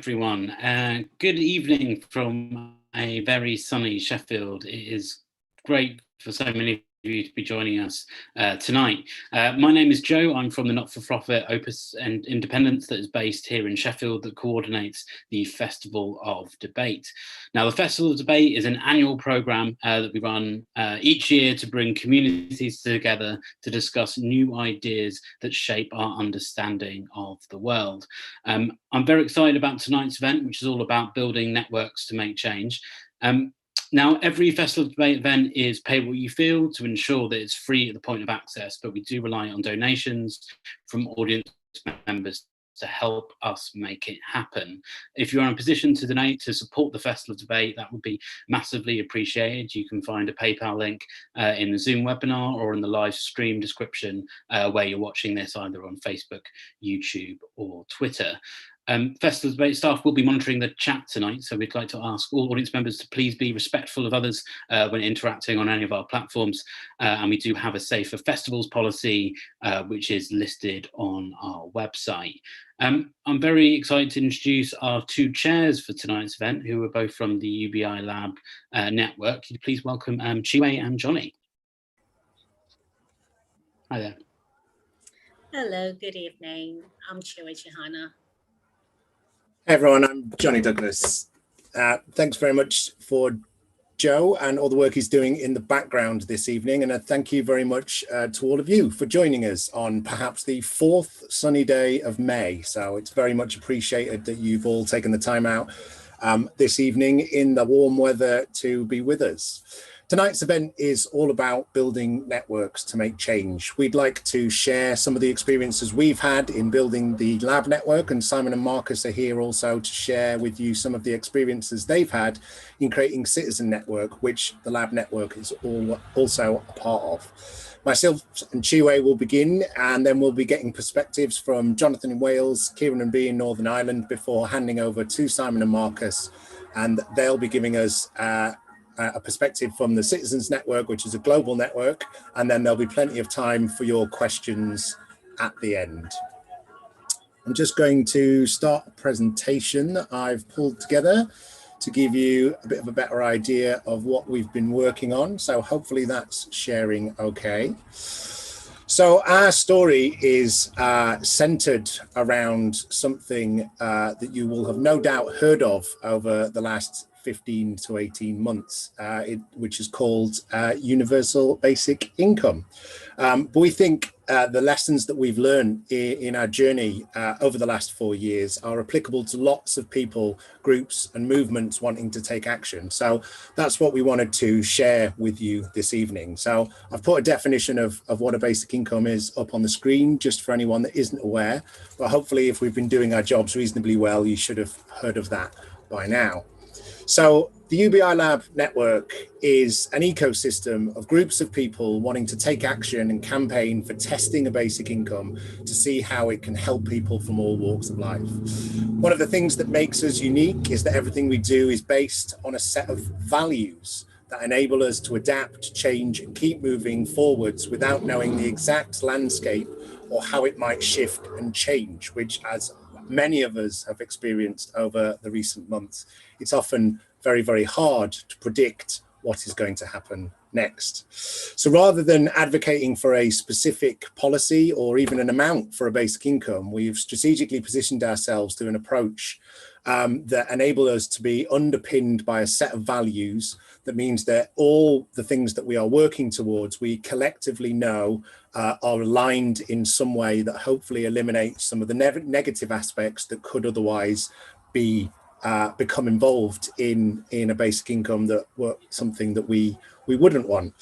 everyone. Good evening from a very sunny Sheffield. It is great for so many of you to be joining us tonight. My name is Joe. I'm from the not-for-profit Opus and Independence that is based here in Sheffield that coordinates the Festival of Debate. Now, the Festival of Debate is an annual programme that we run each year to bring communities together to discuss new ideas that shape our understanding of the world. I'm very excited about tonight's event, which is all about building networks to make change. Now, every Festival of Debate event is pay what you feel to ensure that it's free at the point of access, but we do rely on donations from audience members to help us make it happen. If you're in a position to donate to support the Festival of Debate, that would be massively appreciated. You can find a PayPal link in the Zoom webinar or in the live stream description where you're watching this, either on Facebook, YouTube, or Twitter. Festival of Debate staff will be monitoring the chat tonight, so we'd like to ask all audience members to please be respectful of others when interacting on any of our platforms. And we do have a Safer Festivals policy, which is listed on our website. I'm very excited to introduce our two chairs for tonight's event, who are both from the UBI Lab Network. Could you please welcome Chiwe and Johnny. Hi there. Hello, good evening. I'm Chiwe Chihana. Hey everyone, I'm Johnny Douglas. Thanks very much for Joe and all the work he's doing in the background this evening. And thank you very much to all of you for joining us on perhaps the 4th sunny day of May. So it's very much appreciated that you've all taken the time out this evening in the warm weather to be with us. Tonight's event is all about building networks to make change. We'd like to share some of the experiences we've had in building the Lab Network, and Simon and Marcus are here also to share with you some of the experiences they've had in creating Citizen Network, which the Lab Network is also a part of. Myself and Chiwe will begin, and then we'll be getting perspectives from Jonathan in Wales, Kieran and Bea in Northern Ireland, before handing over to Simon and Marcus, and they'll be giving us a perspective from the Citizens Network, which is a global network, and then there'll be plenty of time for your questions at the end. I'm just going to start a presentation that I've pulled together to give you a bit of a better idea of what we've been working on. So hopefully that's sharing okay. So our story is centered around something that you will have no doubt heard of over the last 15 to 18 months, which is called Universal Basic Income. But we think the lessons that we've learned in our journey over the last 4 years are applicable to lots of people, groups and movements wanting to take action. So that's what we wanted to share with you this evening. So I've put a definition of what a basic income is up on the screen, just for anyone that isn't aware. But hopefully if we've been doing our jobs reasonably well, you should have heard of that by now. So the UBI Lab Network is an ecosystem of groups of people wanting to take action and campaign for testing a basic income to see how it can help people from all walks of life. One of the things that makes us unique is that everything we do is based on a set of values that enable us to adapt, change, and keep moving forwards without knowing the exact landscape or how it might shift and change, which, as many of us have experienced over the recent months, it's often very, very hard to predict what is going to happen next. So rather than advocating for a specific policy or even an amount for a basic income, we've strategically positioned ourselves to an approach that enable us to be underpinned by a set of values. That means that all the things that we are working towards, we collectively know are aligned in some way that hopefully eliminates some of the negative aspects that could otherwise become involved in a basic income that were something that we wouldn't want.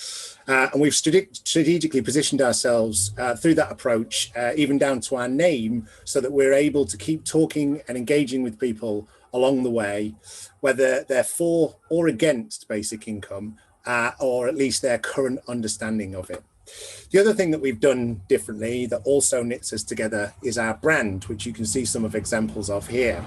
And we've strategically positioned ourselves through that approach, even down to our name, so that we're able to keep talking and engaging with people along the way, whether they're for or against basic income, or at least their current understanding of it. The other thing that we've done differently that also knits us together is our brand, which you can see some of examples of here.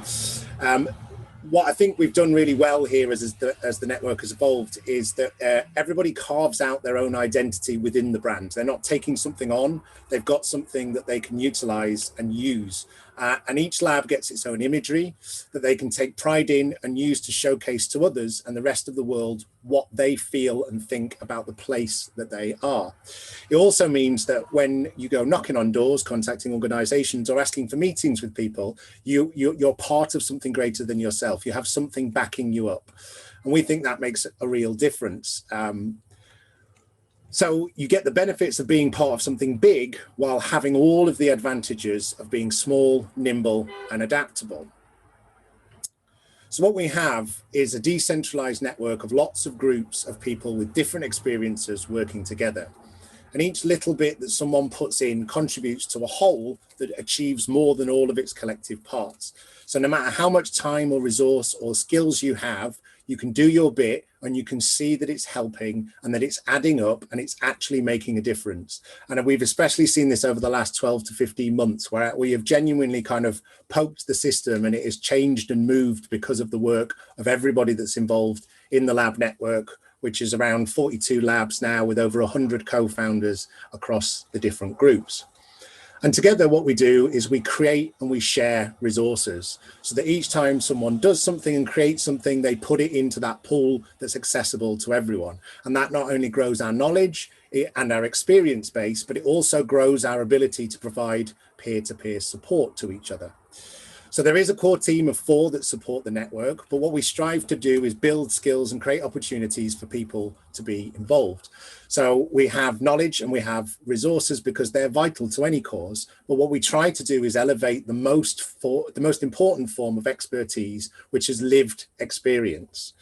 What I think we've done really well here as the network has evolved is that everybody carves out their own identity within the brand. They're not taking something on, they've got something that they can utilize and use. And each lab gets its own imagery that they can take pride in and use to showcase to others and the rest of the world what they feel and think about the place that they are. It also means that when you go knocking on doors, contacting organizations or asking for meetings with people, you're part of something greater than yourself. You have something backing you up. And we think that makes a real difference. So you get the benefits of being part of something big while having all of the advantages of being small, nimble, and adaptable. So what we have is a decentralized network of lots of groups of people with different experiences working together. And each little bit that someone puts in contributes to a whole that achieves more than all of its collective parts. So no matter how much time or resource or skills you have, you can do your bit and you can see that it's helping and that it's adding up and it's actually making a difference. And we've especially seen this over the last 12 to 15 months where we have genuinely kind of poked the system and it has changed and moved because of the work of everybody that's involved in the lab network, which is around 42 labs now with over 100 co-founders across the different groups. And together what we do is we create and we share resources so that each time someone does something and creates something, they put it into that pool that's accessible to everyone. And that not only grows our knowledge and our experience base, but it also grows our ability to provide peer-to-peer support to each other. So there is a core team of 4 that support the network, but what we strive to do is build skills and create opportunities for people to be involved. So we have knowledge and we have resources because they're vital to any cause, but what we try to do is elevate the most important form of expertise, which is lived experience.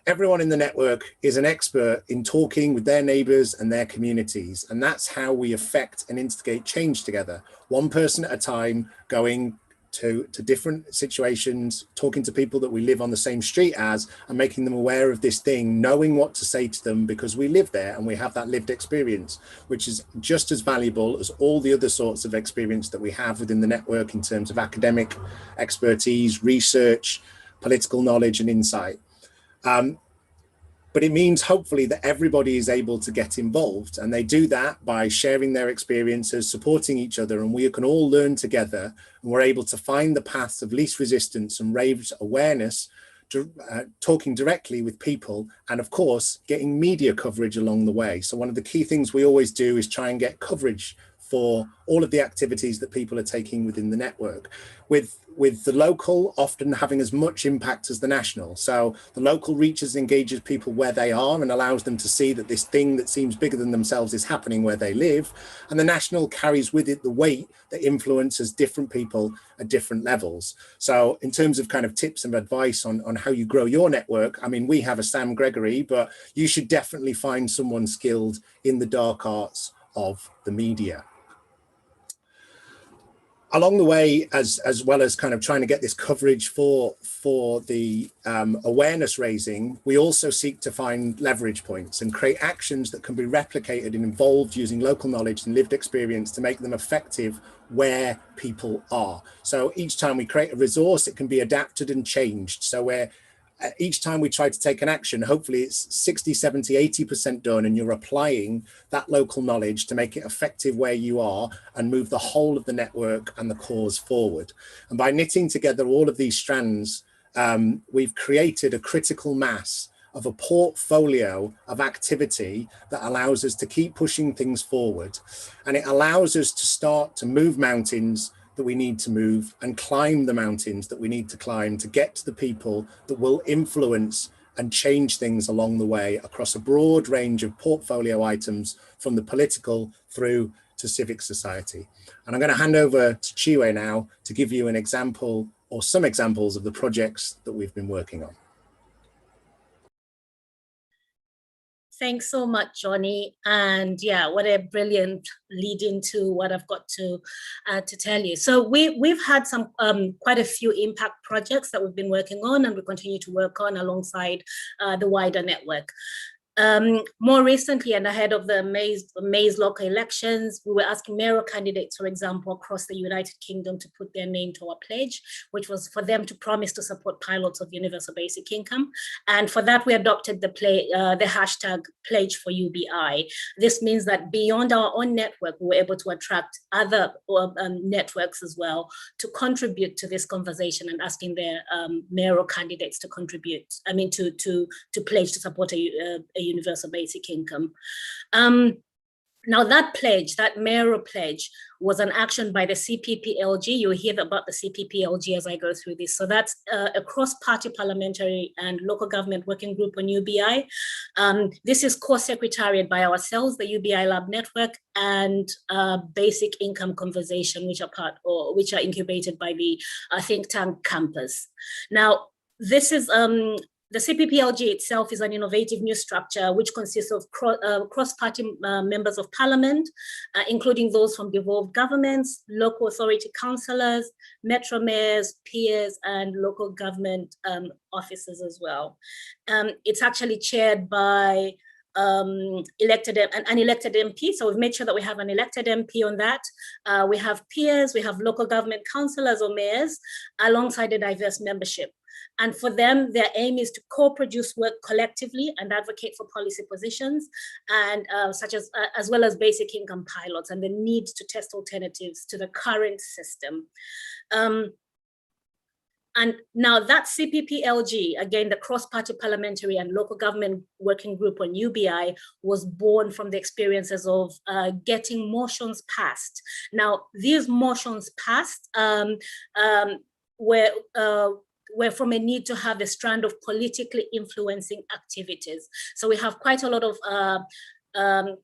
Everyone in the network is an expert in talking with their neighbours and their communities, and that's how we affect and instigate change together, one person at a time, going to different situations, talking to people that we live on the same street as and making them aware of this thing, knowing what to say to them because we live there and we have that lived experience, which is just as valuable as all the other sorts of experience that we have within the network in terms of academic expertise, research, political knowledge and insight. But it means hopefully that everybody is able to get involved, and they do that by sharing their experiences, supporting each other, and we can all learn together, and we're able to find the paths of least resistance and raise awareness, talking directly with people, and of course, getting media coverage along the way. So one of the key things we always do is try and get coverage for all of the activities that people are taking within the network, with the local often having as much impact as the national. So the local reaches and engages people where they are and allows them to see that this thing that seems bigger than themselves is happening where they live. And the national carries with it the weight that influences different people at different levels. So in terms of kind of tips and advice on how you grow your network, I mean, we have a Sam Gregory, but you should definitely find someone skilled in the dark arts of the media. Along the way, as well as kind of trying to get this coverage for the awareness raising, we also seek to find leverage points and create actions that can be replicated and involved using local knowledge and lived experience to make them effective where people are. So each time we create a resource, it can be adapted and changed. So each time we try to take an action, hopefully it's 60, 70, 80% done, and you're applying that local knowledge to make it effective where you are and move the whole of the network and the cause forward. And by knitting together all of these strands, we've created a critical mass of a portfolio of activity that allows us to keep pushing things forward. And it allows us to start to move mountains that we need to move and climb the mountains that we need to climb to get to the people that will influence and change things along the way across a broad range of portfolio items from the political through to civic society. And I'm going to hand over to Chiwe now to give you an example or some examples of the projects that we've been working on. Thanks so much, Johnny. And yeah, what a brilliant lead into what I've got to tell you. So we've had some quite a few impact projects that we've been working on and we continue to work on alongside the wider network. More recently, and ahead of the May's local elections, we were asking mayoral candidates, for example, across the United Kingdom to put their name to our pledge, which was for them to promise to support pilots of universal basic income. And for that, we adopted the hashtag pledge for UBI. This means that beyond our own network, we were able to attract other networks as well to contribute to this conversation and asking their mayoral candidates to contribute, to pledge to support a universal basic income. Now that pledge, that mayoral pledge, was an action by the CPPLG. You'll hear about the CPPLG as I go through this. So that's a cross-party parliamentary and local government working group on UBI. This is co-secretariat by ourselves, the UBI Lab Network, and Basic Income Conversation, which are incubated by the think tank Campus. Now, this is the CPPLG itself is an innovative new structure which consists of cross-party members of parliament, including those from devolved governments, local authority councillors, metro mayors, peers, and local government officers as well. It's actually chaired by an elected MP. So we've made sure that we have an elected MP on that. We have peers, we have local government councillors or mayors, alongside a diverse membership. And for them, their aim is to co-produce work collectively and advocate for policy positions, and such as well as basic income pilots and the need to test alternatives to the current system. And now that CPPLG, again, the cross-party parliamentary and local government working group on UBI, was born from the experiences of getting motions passed. Now, these motions passed were from a need to have a strand of politically influencing activities. So we have quite a lot of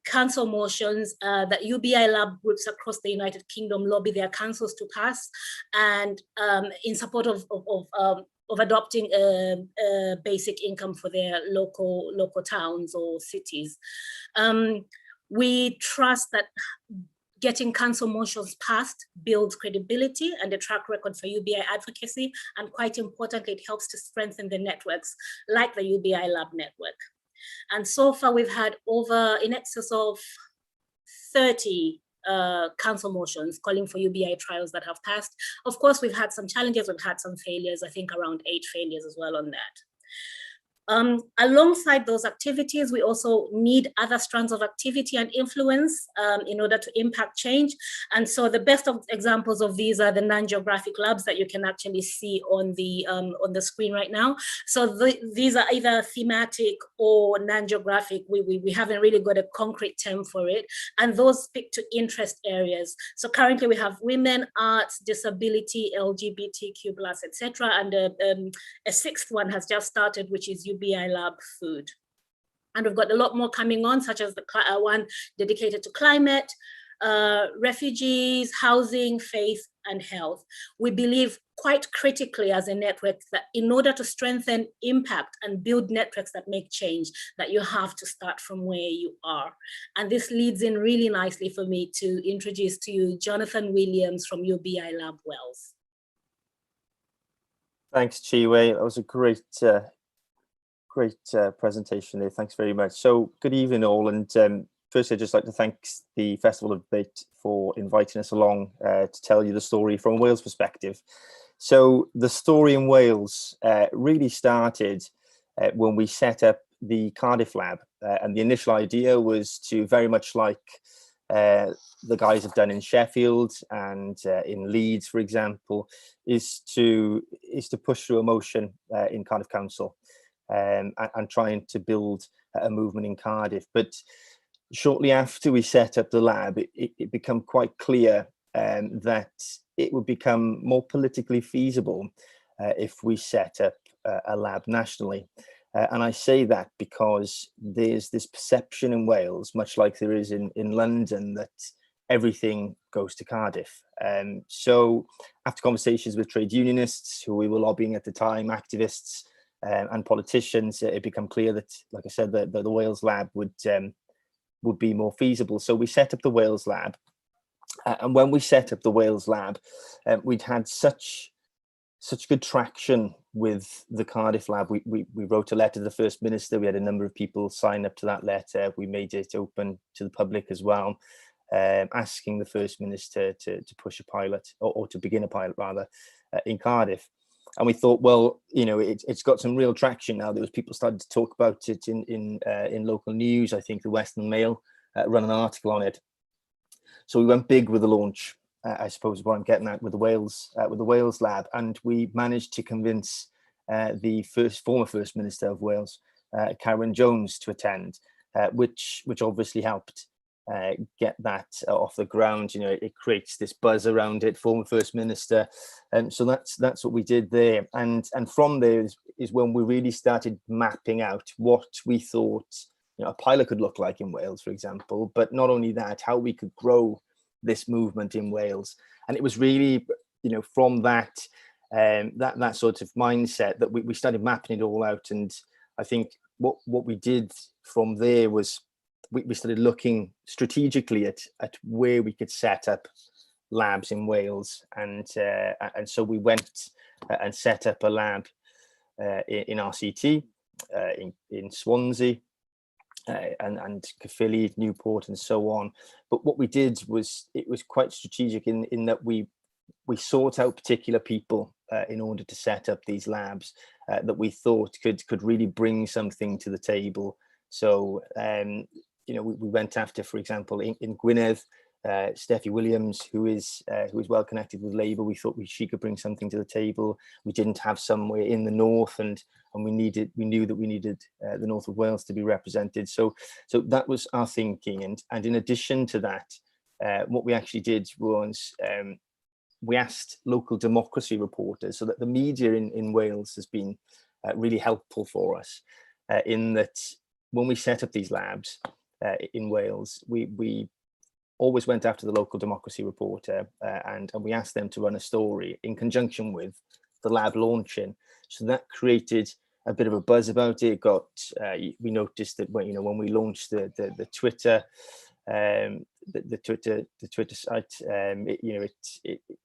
council motions that UBI Lab groups across the United Kingdom lobby their councils to pass, and in support of adopting a basic income for their local towns or cities. We trust that getting council motions passed builds credibility and a track record for UBI advocacy, and quite importantly, it helps to strengthen the networks like the UBI Lab Network. And so far, we've had in excess of 30 council motions calling for UBI trials that have passed. Of course, we've had some challenges, we've had some failures, I think around 8 failures as well on that. Alongside those activities, we also need other strands of activity and influence in order to impact change. And so the best of examples of these are the non-geographic labs that you can actually see on the screen right now. So these are either thematic or non-geographic. We haven't really got a concrete term for it. And those speak to interest areas. So currently we have women, arts, disability, LGBTQ+, etc. And a 6th one has just started, which is UBI Lab Food. And we've got a lot more coming on, such as the one dedicated to climate, refugees, housing, faith, and health. We believe quite critically as a network that in order to strengthen impact and build networks that make change, that you have to start from where you are. And this leads in really nicely for me to introduce to you Jonathan Williams from UBI Lab Wales. Thanks, Chiwe. That was a great presentation there. Thanks very much. So good evening all, and first I'd just like to thank the Festival of Debate for inviting us along to tell you the story from a Wales perspective. So the story in Wales really started when we set up the Cardiff Lab, and the initial idea was to, very much like the guys have done in Sheffield and in Leeds, for example, is to push through a motion in Cardiff Council. And trying to build a movement in Cardiff. But shortly after we set up the lab, it became quite clear that it would become more politically feasible if we set up a lab nationally. And I say that because there's this perception in Wales, much like there is in London, that everything goes to Cardiff. So after conversations with trade unionists who we were lobbying at the time, activists, and politicians, it became clear that, like I said, that the Wales Lab would be more feasible. So we set up the Wales Lab, and when we set up the Wales Lab, we'd had such such good traction with the Cardiff lab. We wrote a letter to the First Minister. We had a number of people sign up to that letter. We made it open to the public as well, asking the First Minister to push a pilot, or to begin a pilot rather, in Cardiff. And we thought, well, it's got some real traction now. There was people started to talk about it in local news. I think the Western Mail ran an article on it. So we went big with the launch, I suppose is what I'm getting at, with the Wales lab, and we managed to convince the former First Minister of Wales, Karen Jones, to attend, which obviously helped get that off the ground. It creates this buzz around it, former First Minister, and so that's what we did there. And from there is when we really started mapping out what we thought a pilot could look like in Wales, for example, but not only that, how we could grow this movement in Wales. And it was really, from that that sort of mindset that we started mapping it all out. And I think what we did from there was we started looking strategically at where we could set up labs in Wales, and so we went and set up a lab in RCT, in Swansea, and Caerphilly, Newport, and so on. But what we did was, it was quite strategic in that we sought out particular people in order to set up these labs that we thought could really bring something to the table. So we went after, for example, in Gwynedd, Steffi Williams, who is well connected with Labour. We thought she could bring something to the table. We didn't have somewhere in the north, and we knew that we needed the north of Wales to be represented. So that was our thinking. And in addition to that, what we actually did was we asked local democracy reporters, so that the media in Wales has been really helpful for us, in that when we set up these labs in Wales, we always went after the local democracy reporter, and we asked them to run a story in conjunction with the lab launching. So that created a bit of a buzz about it. We noticed that when we launched the Twitter, the Twitter site,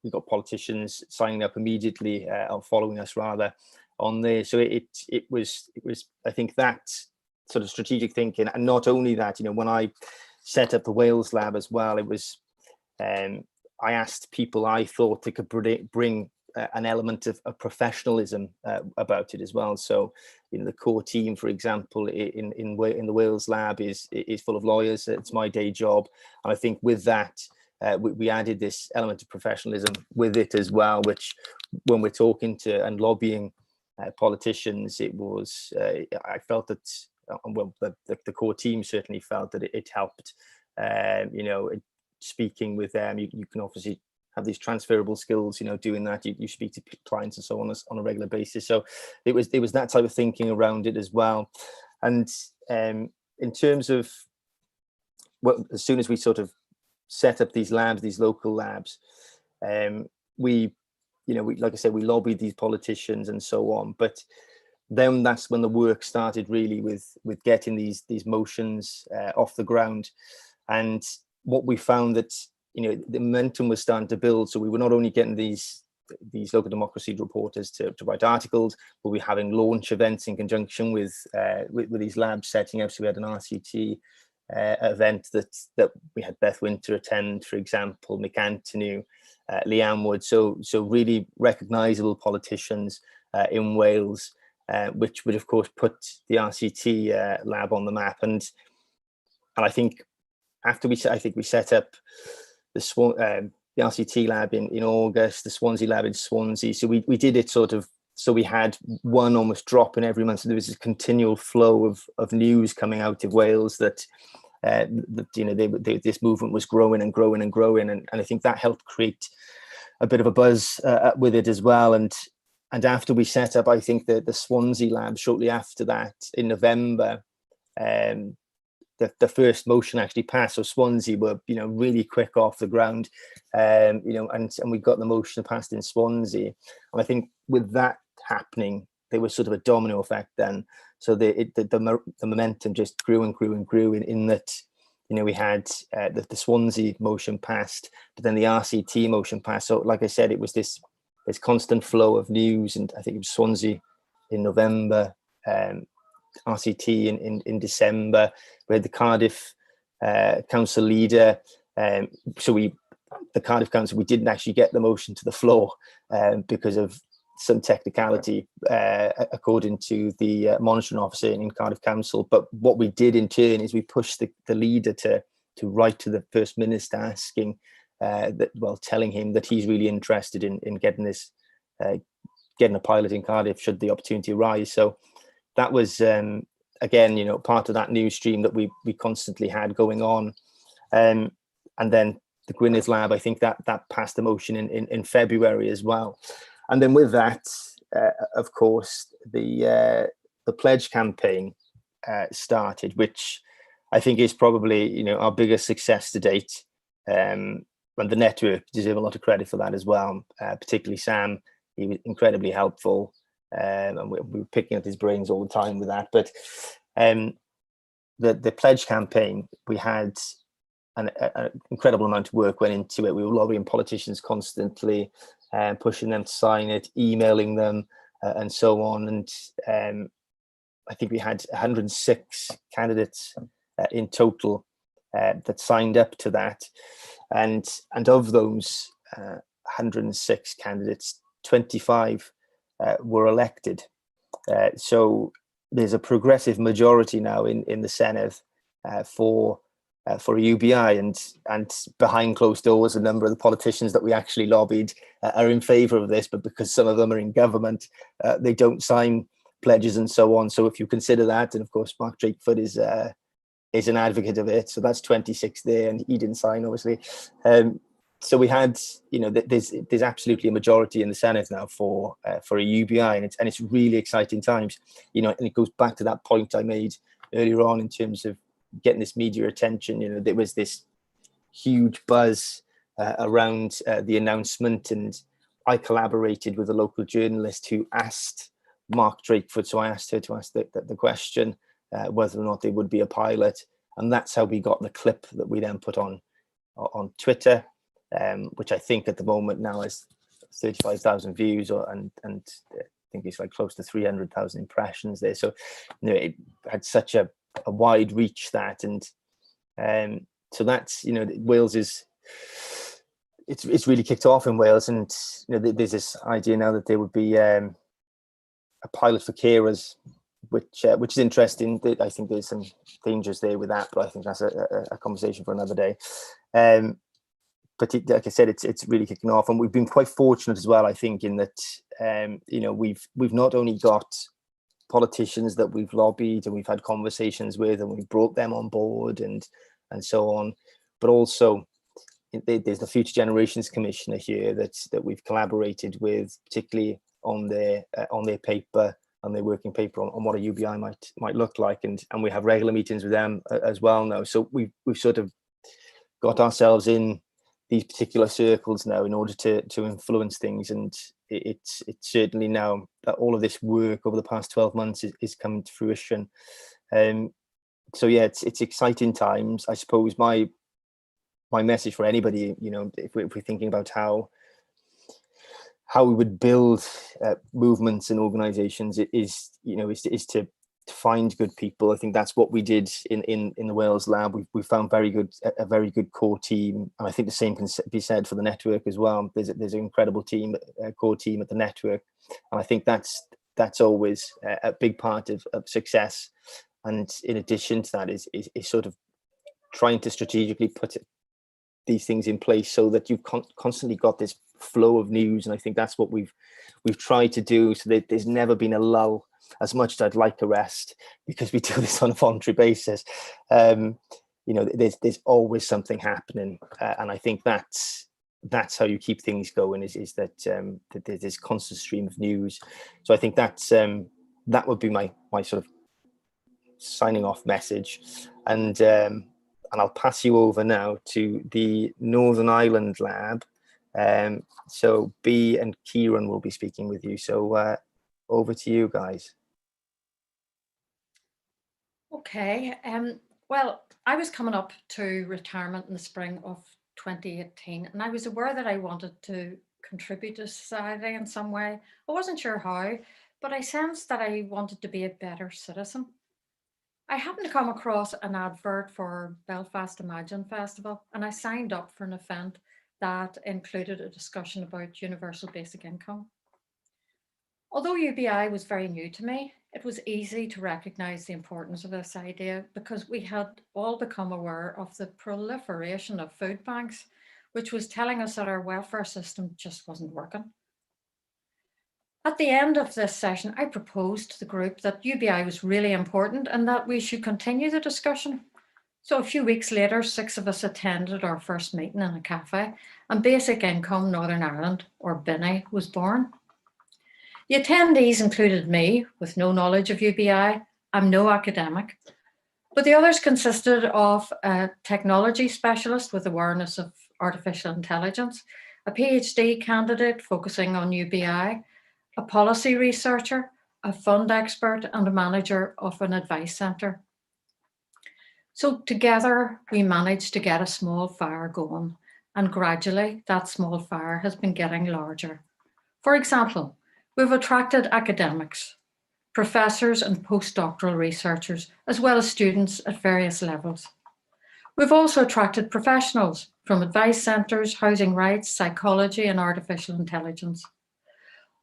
we got politicians signing up immediately, or following us rather, on there. So it was I think that sort of strategic thinking. And not only that, when I set up the Wales lab as well, it was I asked people I thought they could bring an element of professionalism about it as well. So the core team, for example, in the Wales lab is full of lawyers. It's my day job, and I think with that we added this element of professionalism with it as well, which when we're talking to and lobbying politicians, it was I felt that the core team certainly felt that it helped. Speaking with them, you can obviously have these transferable skills, doing that. You speak to clients and so on a regular basis. So it was that type of thinking around it as well. And in terms of, well, as soon as we sort of set up these labs, these local labs, we like I said, we lobbied these politicians and so on. But then that's when the work started really with getting these motions off the ground. And what we found that the momentum was starting to build. So we were not only getting these local democracy reporters to write articles, but we were having launch events in conjunction with these labs setting up. So we had an RCT event that we had Beth Winter attend, for example, Mick Antonew, Leanne Wood. So really recognisable politicians in Wales, which would of course put the RCT lab on the map. And I think after we set up the RCT lab in August, the Swansea lab in Swansea. So we did it sort of, so we had one almost drop in every month. So there was a continual flow of news coming out of Wales that this movement was growing and growing and growing. And I think that helped create a bit of a buzz with it as well. And after we set up, I think the Swansea lab, shortly after that in November, the first motion actually passed. So Swansea were, really quick off the ground, and we got the motion passed in Swansea. And I think with that happening, there was sort of a domino effect then. So the momentum just grew and grew and grew in that, we had the Swansea motion passed, but then the RCT motion passed. So like I said, it was this there's constant flow of news, and I think it was Swansea in November, RCT in December. We had the Cardiff council leader. The Cardiff council, we didn't actually get the motion to the floor because of some technicality, according to the monitoring officer in Cardiff Council. But what we did in turn is we pushed the leader to write to the First Minister asking telling him that he's really interested in getting this, getting a pilot in Cardiff should the opportunity arise. So that was again, part of that news stream that we constantly had going on. And then the Gwynedd Lab, I think that passed the motion in February as well. And then with that, of course, the pledge campaign started, which I think is probably our biggest success to date. And the network deserve a lot of credit for that as well, particularly Sam. He was incredibly helpful, and we were picking up his brains all the time with that. But the pledge campaign, we had an incredible amount of work went into it. We were lobbying politicians constantly, pushing them to sign it, emailing them, and so on. And I think we had 106 candidates in total that signed up to that. And of those 106 candidates, 25 were elected. So there's a progressive majority now in the Senedd for UBI, and behind closed doors, a number of the politicians that we actually lobbied are in favour of this, but because some of them are in government, they don't sign pledges and so on. So if you consider that, and of course Mark Drakeford is an advocate of it, so that's 26 there, and he didn't sign, obviously. So we had, there's absolutely a majority in the Senedd now for a UBI, and it's really exciting times, and it goes back to that point I made earlier on in terms of getting this media attention. There was this huge buzz around the announcement, and I collaborated with a local journalist who asked Mark Drakeford, so I asked her to ask the question whether or not there would be a pilot, and that's how we got the clip that we then put on Twitter, which I think at the moment now has 35,000 views, and I think it's like close to 300,000 impressions there. So it had such a wide reach, that, and so that's Wales is it's really kicked off in Wales, and there's this idea now that there would be a pilot for carers, which is interesting. I think there's some dangers there with that, but I think that's a conversation for another day. But like I said, it's really kicking off, and we've been quite fortunate as well, I think, in that we've not only got politicians that we've lobbied and we've had conversations with, and we've brought them on board and so on, but also there's the Future Generations Commissioner here that we've collaborated with, particularly on their paper, on their working paper on what a UBI might look like, and we have regular meetings with them as well now. So we've sort of got ourselves in these particular circles now in order to influence things, and it's certainly now that all of this work over the past 12 months is coming to fruition. So yeah, it's exciting times. I suppose my message for anybody, if we're thinking about how we would build movements and organizations, is to find good people. I think that's what we did in the Wales Lab. We found a very good core team, and I think the same can be said for the network as well. There's an incredible team, core team at the network, and I think that's always a big part of success. And in addition to that is sort of trying to strategically put these things in place so that you've constantly got this flow of news, and I think that's what we've tried to do, so that there's never been a lull. As much as I'd like a rest, because we do this on a voluntary basis, there's always something happening, and I think that's how you keep things going, is that there's this constant stream of news. So I think that would be my sort of signing off message, and I'll pass you over now to the Northern Ireland Lab. So B and Kieran will be speaking with you. So over to you guys. Okay. Well, I was coming up to retirement in the spring of 2018, and I was aware that I wanted to contribute to society in some way. I wasn't sure how, but I sensed that I wanted to be a better citizen. I happened to come across an advert for Belfast Imagine Festival, and I signed up for an event that included a discussion about universal basic income. Although UBI was very new to me, it was easy to recognise the importance of this idea because we had all become aware of the proliferation of food banks, which was telling us that our welfare system just wasn't working. At the end of this session, I proposed to the group that UBI was really important and that we should continue the discussion. So a few weeks later, 6 of us attended our first meeting in a cafe, and Basic Income Northern Ireland, or BINI, was born. The attendees included me, with no knowledge of UBI. I'm no academic, but the others consisted of a technology specialist with awareness of artificial intelligence, a PhD candidate focusing on UBI, a policy researcher, a fund expert, and a manager of an advice centre. So together we managed to get a small fire going, and gradually that small fire has been getting larger. For example, we've attracted academics, professors and postdoctoral researchers, as well as students at various levels. We've also attracted professionals from advice centres, housing rights, psychology, and artificial intelligence.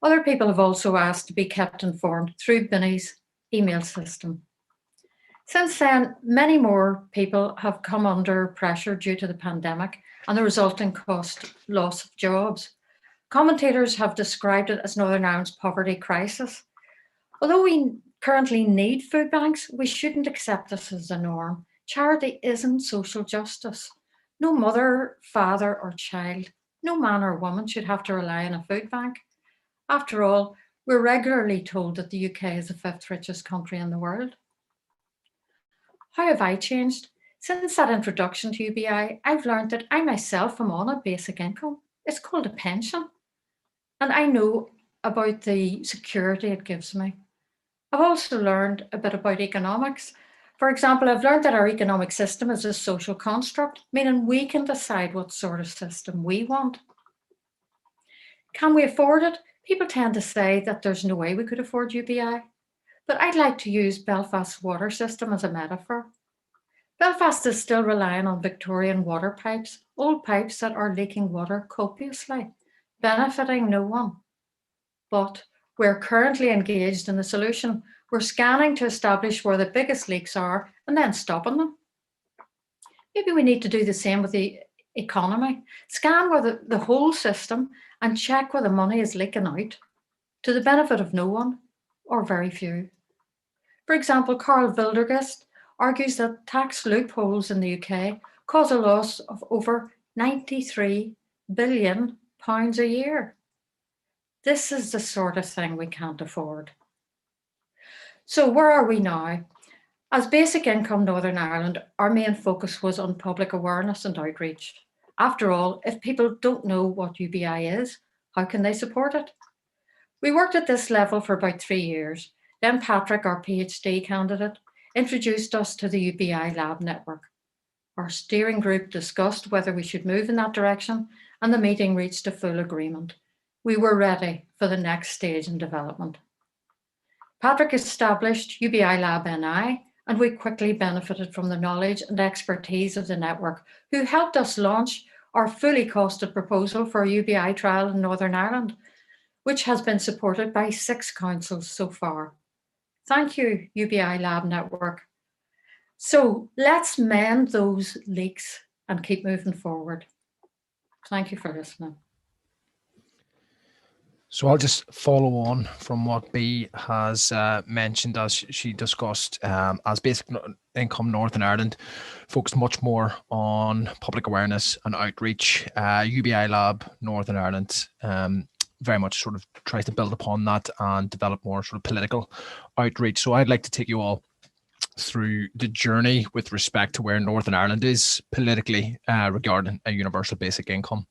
Other people have also asked to be kept informed through BINI's email system. Since then, many more people have come under pressure due to the pandemic and the resulting loss of jobs. Commentators have described it as Northern Ireland's poverty crisis. Although we currently need food banks, we shouldn't accept this as a norm. Charity isn't social justice. No mother, father, or child, no man or woman should have to rely on a food bank. After all, we're regularly told that the UK is the 5th richest country in the world. How have I changed? Since that introduction to UBI, I've learned that I myself am on a basic income. It's called a pension. And I know about the security it gives me. I've also learned a bit about economics. For example, I've learned that our economic system is a social construct, meaning we can decide what sort of system we want. Can we afford it? People tend to say that there's no way we could afford UBI, but I'd like to use Belfast's water system as a metaphor. Belfast is still relying on Victorian water pipes, old pipes that are leaking water copiously, benefiting no one. But we're currently engaged in the solution. We're scanning to establish where the biggest leaks are and then stopping them. Maybe we need to do the same with the economy. Scan where the whole system and check where the money is leaking out to the benefit of no one or very few. For example, Carl Wildergast argues that tax loopholes in the UK cause a loss of over £93 billion a year. This is the sort of thing we can't afford. So where are we now? As Basic Income Northern Ireland, our main focus was on public awareness and outreach. After all, if people don't know what UBI is, how can they support it? We worked at this level for about 3 years. Then Patrick, our PhD candidate, introduced us to the UBI Lab Network. Our steering group discussed whether we should move in that direction, and the meeting reached a full agreement. We were ready for the next stage in development. Patrick established UBI Lab NI, and we quickly benefited from the knowledge and expertise of the network, who helped us launch our fully costed proposal for a UBI trial in Northern Ireland, which has been supported by 6 councils so far. Thank you, UBI Lab Network. So let's mend those leaks and keep moving forward. Thank you for listening. So I'll just follow on from what Bea has mentioned, as she discussed, as Basic Income Northern Ireland focused much more on public awareness and outreach. UBI Lab Northern Ireland very much sort of tries to build upon that and develop more sort of political outreach. So I'd like to take you all through the journey with respect to where Northern Ireland is politically regarding a universal basic income.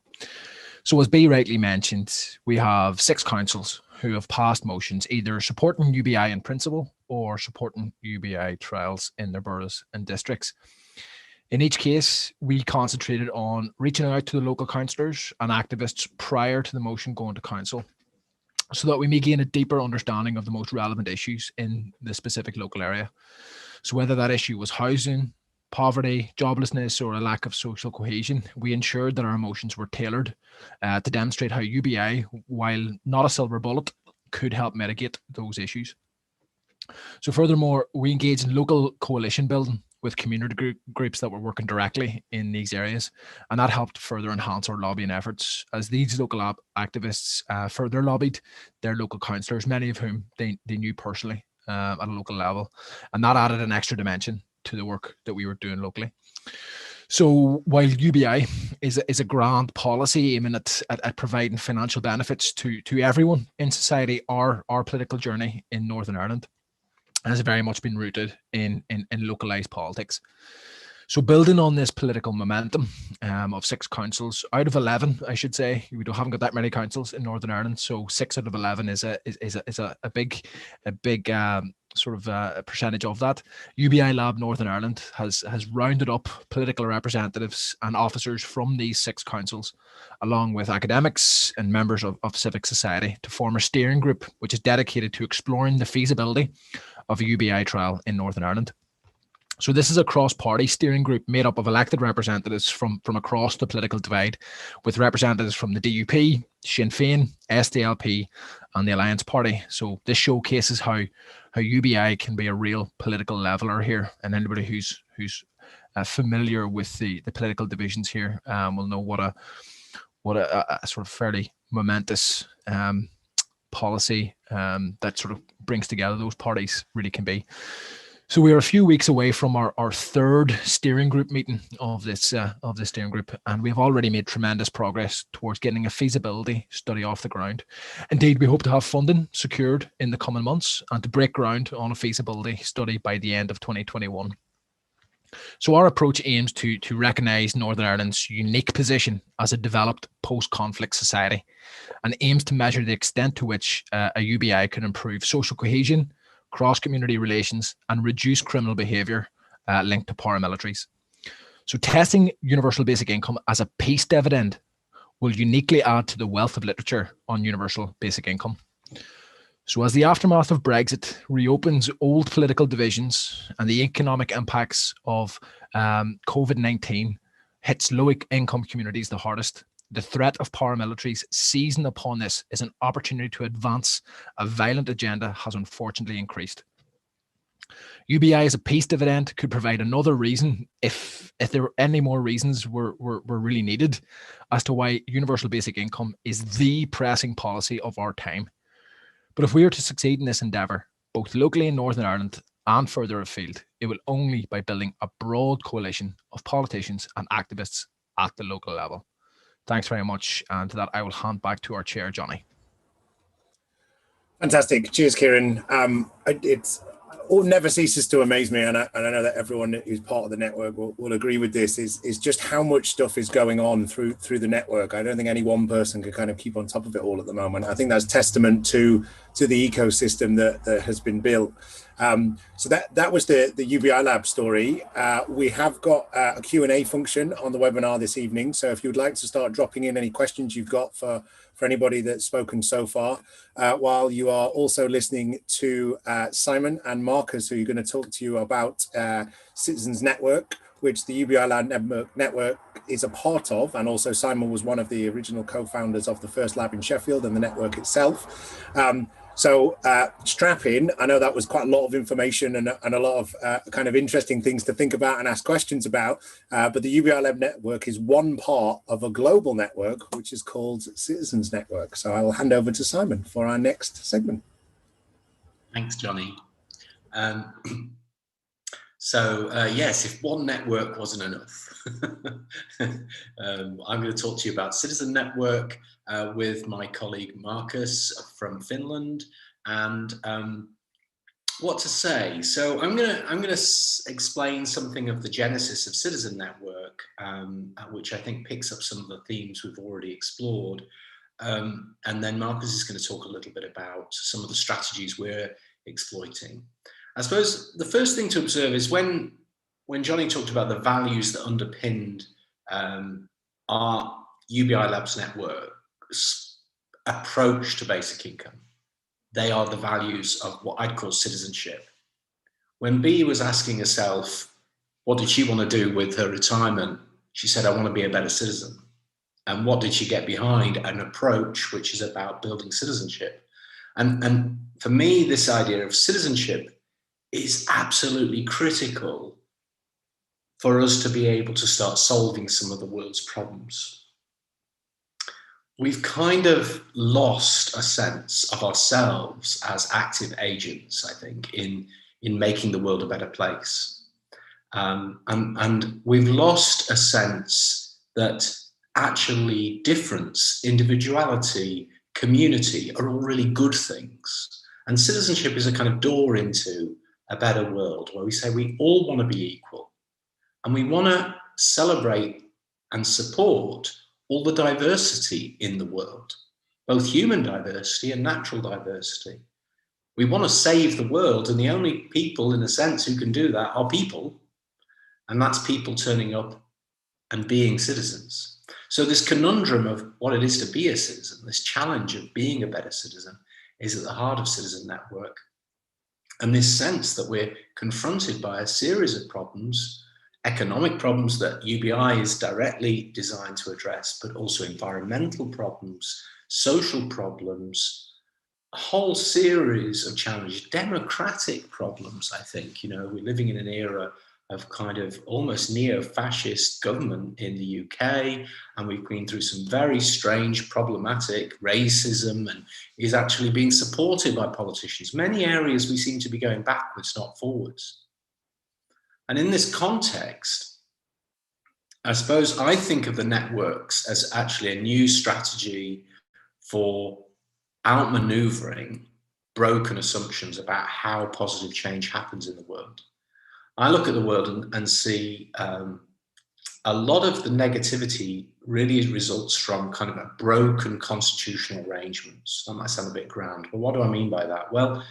So as Bea rightly mentioned, we have 6 councils who have passed motions either supporting UBI in principle or supporting UBI trials in their boroughs and districts. In each case, we concentrated on reaching out to the local councillors and activists prior to the motion going to council, so that we may gain a deeper understanding of the most relevant issues in the specific local area. So whether that issue was housing, poverty, joblessness, or a lack of social cohesion, we ensured that our motions were tailored to demonstrate how UBI, while not a silver bullet, could help mitigate those issues. So furthermore, we engaged in local coalition building with community groups that were working directly in these areas, and that helped further enhance our lobbying efforts, as these local activists further lobbied their local councillors, many of whom they knew personally at a local level, and that added an extra dimension to the work that we were doing locally. So while UBI is a grand policy aiming at providing financial benefits to everyone in society, our political journey in Northern Ireland has very much been rooted in localised politics. So building on this political momentum of 6 councils out of 11, I should say, we haven't got that many councils in Northern Ireland, so 6 out of 11 is a big sort of a percentage of that. UBI Lab Northern Ireland has rounded up political representatives and officers from these 6 councils, along with academics and members of civic society, to form a steering group which is dedicated to exploring the feasibility of a UBI trial in Northern Ireland. So this is a cross-party steering group made up of elected representatives from across the political divide, with representatives from the DUP, Sinn Féin, SDLP and the Alliance Party. So this showcases how UBI can be a real political leveller here, and anybody who's familiar with the political divisions here will know what a sort of fairly momentous policy that sort of brings together those parties really can be. So we are a few weeks away from our 3rd steering group meeting of this steering group, and we have already made tremendous progress towards getting a feasibility study off the ground. Indeed, we hope to have funding secured in the coming months and to break ground on a feasibility study by the end of 2021. So our approach aims to recognise Northern Ireland's unique position as a developed post-conflict society, and aims to measure the extent to which a UBI can improve social cohesion, cross-community relations and reduce criminal behaviour linked to paramilitaries. So testing universal basic income as a peace dividend will uniquely add to the wealth of literature on universal basic income. So as the aftermath of Brexit reopens old political divisions and the economic impacts of COVID-19 hits low-income communities the hardest, the threat of paramilitaries seizing upon this is an opportunity to advance a violent agenda has unfortunately increased. UBI as a peace dividend could provide another reason, if there were any more reasons were really needed, as to why universal basic income is the pressing policy of our time. But if we are to succeed in this endeavour, both locally in Northern Ireland and further afield, it will only by building a broad coalition of politicians and activists at the local level. Thanks very much, and to that I will hand back to our chair, Johnny. Fantastic. Cheers, Kieran. It's all never ceases to amaze me, and I know that everyone who's part of the network will agree with this, is just how much stuff is going on through the network. I don't think any one person can kind of keep on top of it all at the moment. I think that's testament to the ecosystem that has been built. So that was the UBI Lab story. We have got a Q&A function on the webinar this evening. So if you'd like to start dropping in any questions you've got for anybody that's spoken so far, while you are also listening to Simon and Marcus, who are going to talk to you about Citizens Network, which the UBI Lab Network is a part of. And also Simon was one of the original co-founders of the first lab in Sheffield and the network itself. So strap in. I know that was quite a lot of information and a lot of kind of interesting things to think about and ask questions about. But the UBI Lab Network is one part of a global network, which is called Citizens Network. So I will hand over to Simon for our next segment. Thanks, Johnny. Yes, if one network wasn't enough, I'm going to talk to you about Citizen Network with my colleague Marcus from Finland, and what to say. So I'm going to explain something of the genesis of Citizen Network, which I think picks up some of the themes we've already explored, and then Marcus is going to talk a little bit about some of the strategies we're exploiting. I suppose the first thing to observe is when when Johnny talked about the values that underpinned our UBI Labs Network's approach to basic income, they are the values of what I'd call citizenship. When Bea was asking herself, what did she want to do with her retirement? She said, I want to be a better citizen. And what did she get behind? An approach which is about building citizenship. And for me, this idea of citizenship is absolutely critical for us to be able to start solving some of the world's problems. We've kind of lost a sense of ourselves as active agents, I think, in making the world a better place. And we've lost a sense that actually difference, individuality, community are all really good things. And citizenship is a kind of door into a better world where we say we all want to be equal. And we want to celebrate and support all the diversity in the world, both human diversity and natural diversity. We want to save the world, and the only people, in a sense, who can do that are people. And that's people turning up and being citizens. So this conundrum of what it is to be a citizen, this challenge of being a better citizen, is at the heart of Citizen Network. And this sense that we're confronted by a series of problems, economic problems that UBI is directly designed to address, but also environmental problems, social problems, a whole series of challenges, democratic problems, I think. You know, we're living in an era of kind of almost neo-fascist government in the UK, and we've been through some very strange, problematic racism, and is actually being supported by politicians. Many areas we seem to be going backwards, not forwards. And in this context, I suppose I think of the networks as actually a new strategy for outmaneuvering broken assumptions about how positive change happens in the world. I look at the world and see a lot of the negativity really results from kind of a broken constitutional arrangements. That might sound a bit grand, but what do I mean by that? Well,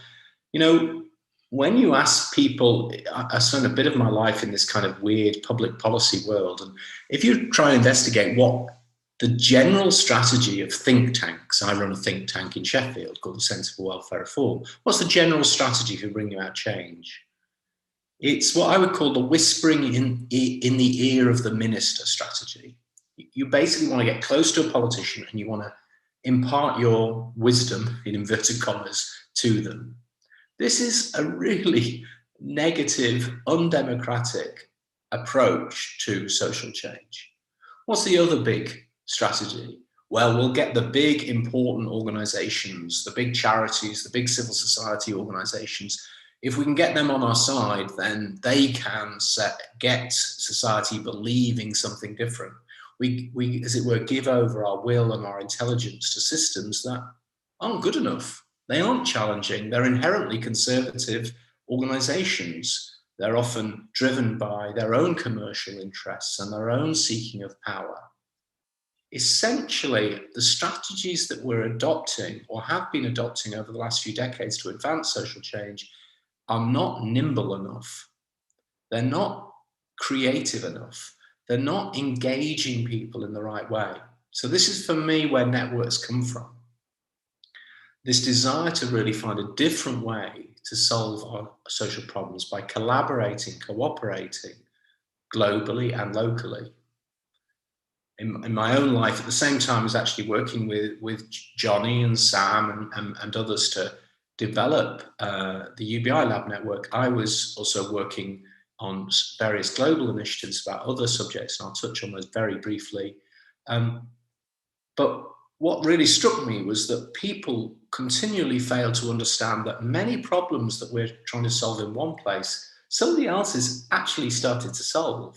you know, when you ask people, I spent a bit of my life in this kind of weird public policy world, and if you try and investigate what the general strategy of think tanks, I run a think tank in Sheffield called the Centre for Welfare Reform, what's the general strategy for bringing about change? It's what I would call the whispering in the ear of the minister strategy. You basically want to get close to a politician and you want to impart your wisdom, in inverted commas, to them. This is a really negative, undemocratic approach to social change. What's the other big strategy? Well, we'll get the big, important organizations, the big charities, the big civil society organizations. If we can get them on our side, then they can get society believing something different. We, as it were, give over our will and our intelligence to systems that aren't good enough. They aren't challenging. They're inherently conservative organizations. They're often driven by their own commercial interests and their own seeking of power. Essentially, the strategies that we're adopting or have been adopting over the last few decades to advance social change are not nimble enough. They're not creative enough. They're not engaging people in the right way. So this is, for me, where networks come from. This desire to really find a different way to solve our social problems by collaborating, cooperating globally and locally. In my own life, at the same time as actually working with Johnny and Sam and others to develop the UBI Lab Network, I was also working on various global initiatives about other subjects, and I'll touch on those very briefly. But what really struck me was that people continually fail to understand that many problems that we're trying to solve in one place, somebody else has actually started to solve.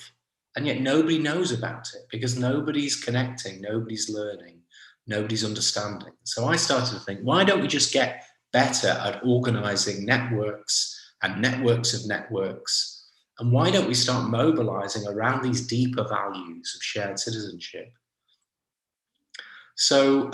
And yet nobody knows about it because nobody's connecting, nobody's learning, nobody's understanding. So I started to think, why don't we just get better at organizing networks and networks of networks? And why don't we start mobilizing around these deeper values of shared citizenship? So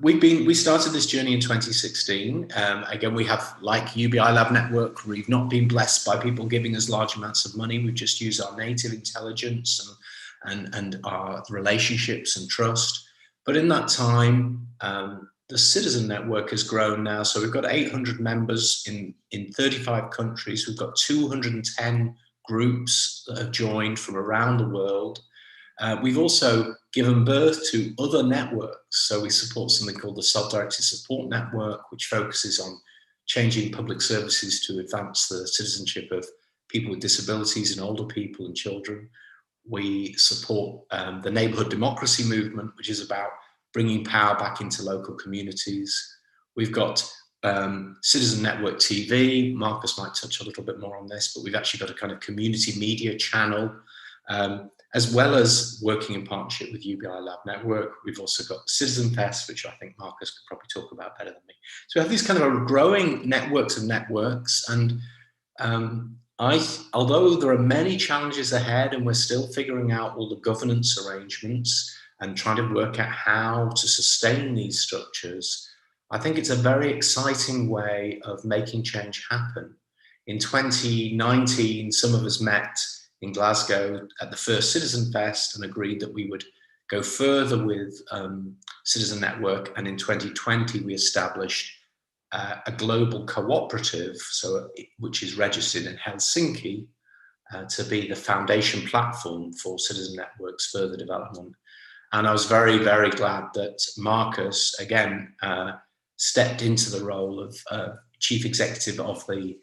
we started this journey in 2016. Again, we have, like UBI Lab Network, we've not been blessed by people giving us large amounts of money. We've just used our native intelligence and our relationships and trust. But in that time, the Citizen Network has grown now. So we've got 800 members in 35 countries. We've got 210 groups that have joined from around the world. We've also given birth to other networks. So we support something called the Self-Directed Support Network, which focuses on changing public services to advance the citizenship of people with disabilities and older people and children. We support the Neighbourhood Democracy Movement, which is about bringing power back into local communities. We've got Citizen Network TV. Marcus might touch a little bit more on this, but we've actually got a kind of community media channel, as well as working in partnership with UBI Lab Network. We've also got Citizen Fest, which I think Marcus could probably talk about better than me. So we have these kind of growing networks of networks, and although there are many challenges ahead and we're still figuring out all the governance arrangements and trying to work out how to sustain these structures, I think it's a very exciting way of making change happen. In 2019, some of us met in Glasgow at the first Citizen Fest and agreed that we would go further with Citizen Network. And in 2020, we established a global cooperative, which is registered in Helsinki, to be the foundation platform for Citizen Network's further development. And I was very, very glad that Marcus, again, stepped into the role of chief executive of the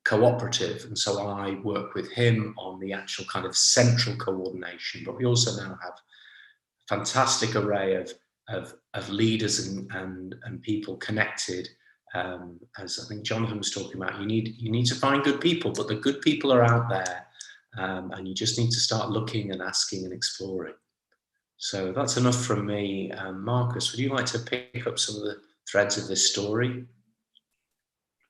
Cooperative. And so I work with him on the actual kind of central coordination, but we also now have a fantastic array of leaders and people connected. As I think Jonathan was talking about, you need to find good people, but the good people are out there, and you just need to start looking and asking and exploring. So that's enough from me. Marcus, would you like to pick up some of the threads of this story?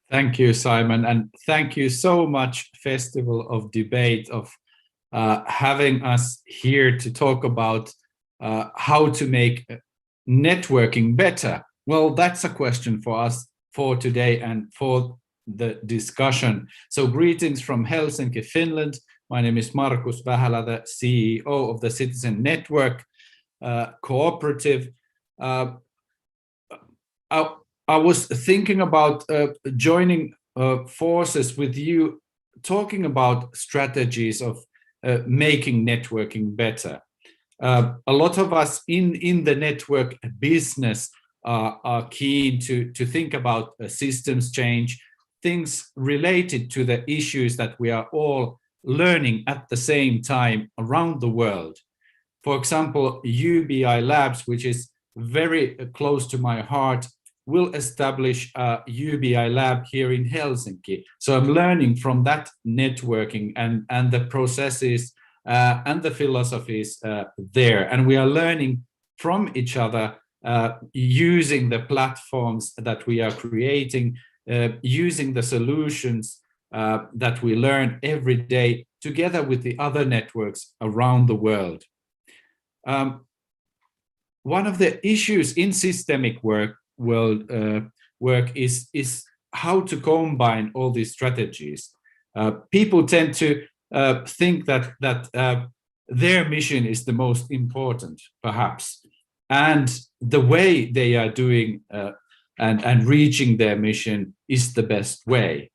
Thank you, Simon, and thank you so much, Festival of Debate, of having us here to talk about how to make networking better. Well, that's a question for us for today and for the discussion. So greetings from Helsinki, Finland. My name is Markus Vähälä, the CEO of the Citizen Network Cooperative. I was thinking about joining forces with you, talking about strategies of making networking better. A lot of us in the network business are keen to think about systems change, things related to the issues that we are all learning at the same time around the world. For example, UBI Labs, which is very close to my heart, will establish a UBI Lab here in Helsinki. So I'm learning from that networking and the processes and the philosophies there. And we are learning from each other using the platforms that we are creating, using the solutions that we learn every day together with the other networks around the world. One of the issues in systemic work is how to combine all these strategies. People tend to think that their mission is the most important, perhaps, and the way they are doing and reaching their mission is the best way.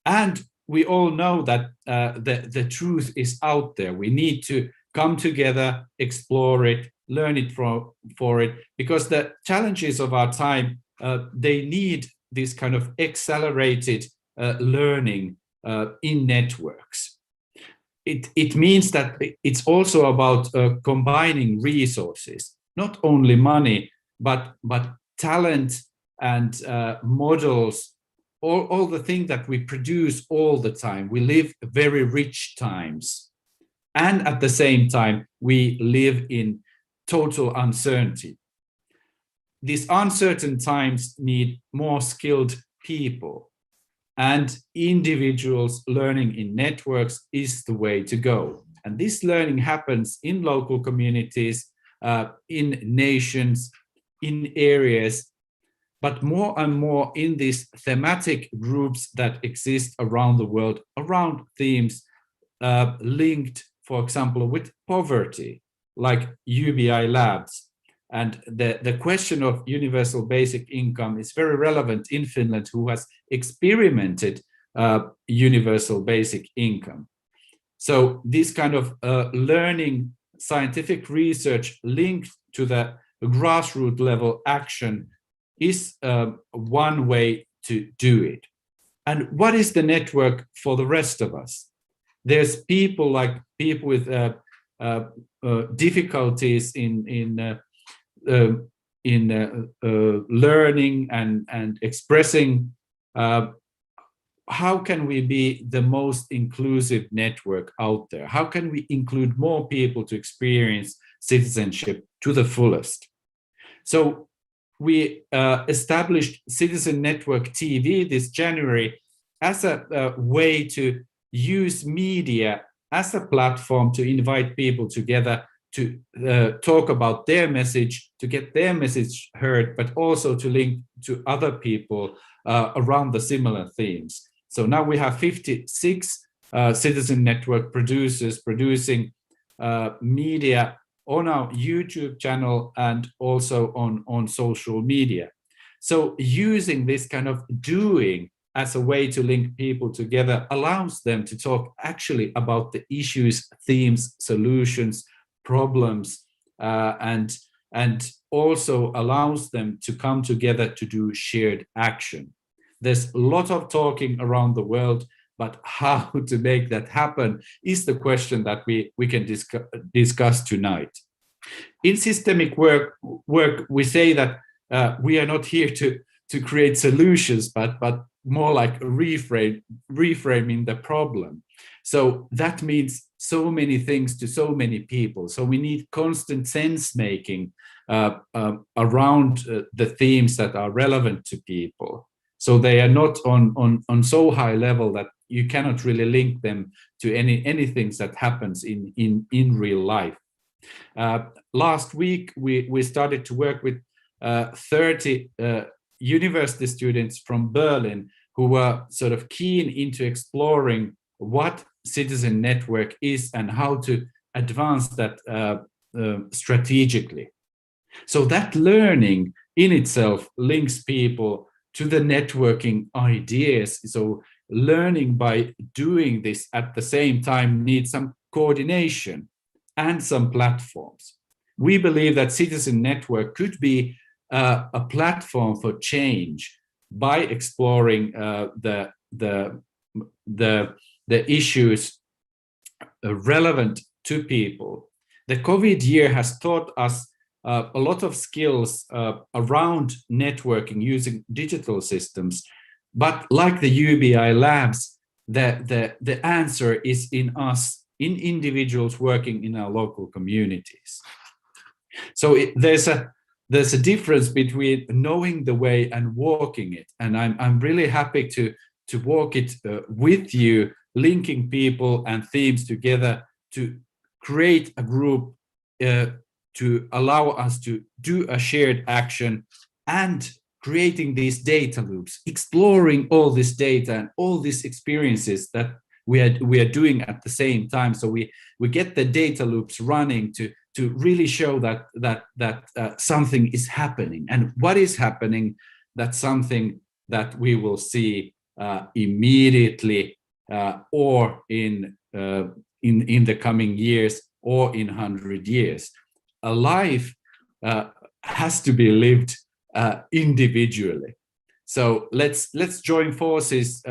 And we all know that the truth is out there. We need to come together, explore it, learn it for it, because the challenges of our time, they need this kind of accelerated learning in networks. It means that it's also about combining resources, not only money, but talent and models, all the things that we produce all the time. We live very rich times. And at the same time, we live in total uncertainty. These uncertain times need more skilled people, and individuals learning in networks is the way to go. And this learning happens in local communities, in nations, in areas, but more and more in these thematic groups that exist around the world, around themes linked, for example, with poverty, like UBI Labs. And the question of universal basic income is very relevant in Finland, who has experimented universal basic income. So this kind of learning, scientific research linked to the grassroots level action is one way to do it. And what is the network for the rest of us? There's people with difficulties in learning and expressing. How can we be the most inclusive network out there? How can we include more people to experience citizenship to the fullest? So we established Citizen Network TV this January as a way to use media as a platform to invite people together to talk about their message, to get their message heard, but also to link to other people around the similar themes. So now we have 56 Citizen Network producers producing media on our YouTube channel and also on social media. So using this kind of doing as a way to link people together allows them to talk actually about the issues, themes, solutions, problems, and also allows them to come together to do shared action. There's a lot of talking around the world, but how to make that happen is the question that we can discuss tonight. In systemic work we say that we are not here to create solutions, but more like reframing the problem. So that means so many things to so many people. So we need constant sense making around the themes that are relevant to people. So they are not on so high level that you cannot really link them to anything that happens in real life. Last week we started to work with 30 university students from Berlin who were sort of keen into exploring what Citizen Network is and how to advance that strategically. So that learning in itself links people to the networking ideas. So learning by doing this at the same time needs some coordination and some platforms. We believe that Citizen Network could be a platform for change by exploring the issues relevant to people. The COVID year has taught us a lot of skills around networking using digital systems, but like the UBI Labs, the answer is in us, in individuals working in our local communities. So there's a difference between knowing the way and walking it, and I'm really happy to walk it with you, linking people and themes together to create a group to allow us to do a shared action and creating these data loops, exploring all this data and all these experiences that we are doing at the same time. So we get the data loops running to really show that something is happening, and what is happening, that's something that we will see immediately or in the coming years or in 100 years. A life has to be lived individually. So let's join forces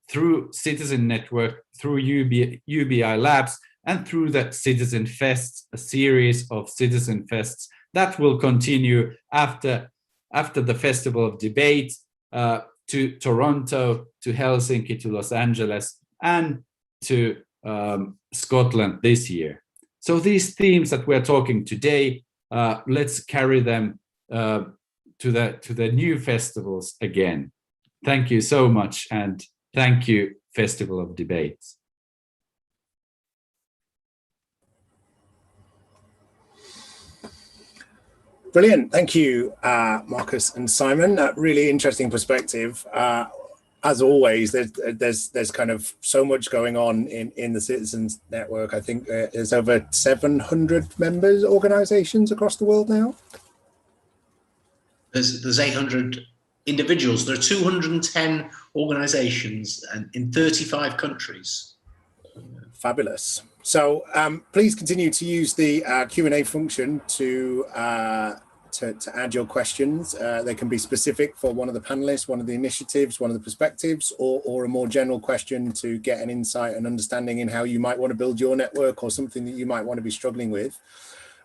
through Citizen Network, through UBI Labs, and through the Citizen Fests, a series of Citizen Fests that will continue after the Festival of Debate to Toronto, to Helsinki, to Los Angeles, and to Scotland this year. So these themes that we're talking today, let's carry them to the new festivals again. Thank you so much, and thank you, Festival of Debates. Brilliant. Thank you, Marcus and Simon. Really interesting perspective. As always, there's kind of so much going on in the Citizens Network. I think there's over 700 members organizations across the world now. There's 800 individuals. There are 210 organizations and in 35 countries. Fabulous. So please continue to use the Q&A function to add your questions. They can be specific for one of the panelists, one of the initiatives, one of the perspectives, or a more general question to get an insight and understanding in how you might want to build your network or something that you might want to be struggling with.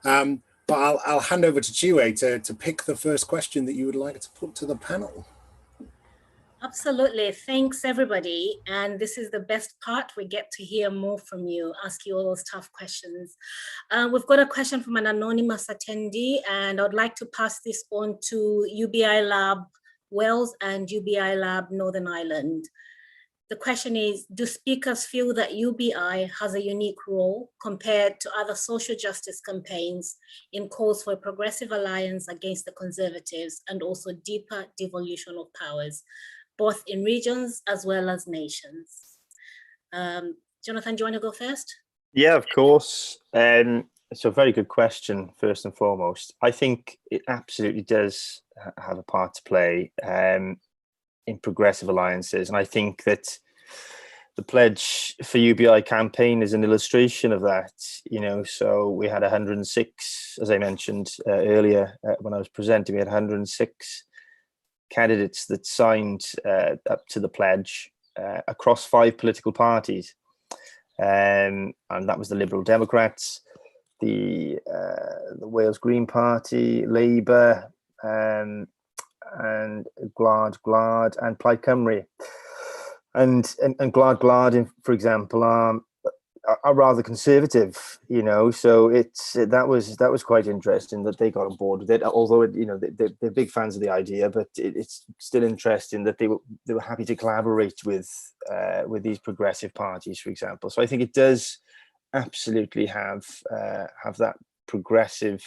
But I'll hand over to Chiwe to pick the first question that you would like to put to the panel. Absolutely. Thanks, everybody. And this is the best part. We get to hear more from you, ask you all those tough questions. We've got a question from an anonymous attendee, and I'd like to pass this on to UBI Lab Wales and UBI Lab Northern Ireland. The question is, do speakers feel that UBI has a unique role compared to other social justice campaigns in calls for a progressive alliance against the Conservatives and also deeper devolution of powers, both in regions as well as nations? Jonathan, do you want to go first? Yeah, of course. It's a very good question, first and foremost. I think it absolutely does have a part to play in progressive alliances. And I think that the pledge for UBI campaign is an illustration of that. You know, so we had 106, as I mentioned earlier when I was presenting, we had 106 candidates that signed up to the pledge across 5 political parties. And that was the Liberal Democrats, the Wales Green Party, Labour, and Gwlad and Plaid Cymru. And Gwlad, for example, are rather conservative, you know, so that was quite interesting that they got on board with it, although you know they're big fans of the idea, but it's still interesting that they were happy to collaborate with these progressive parties, for example. So I think it does absolutely have that progressive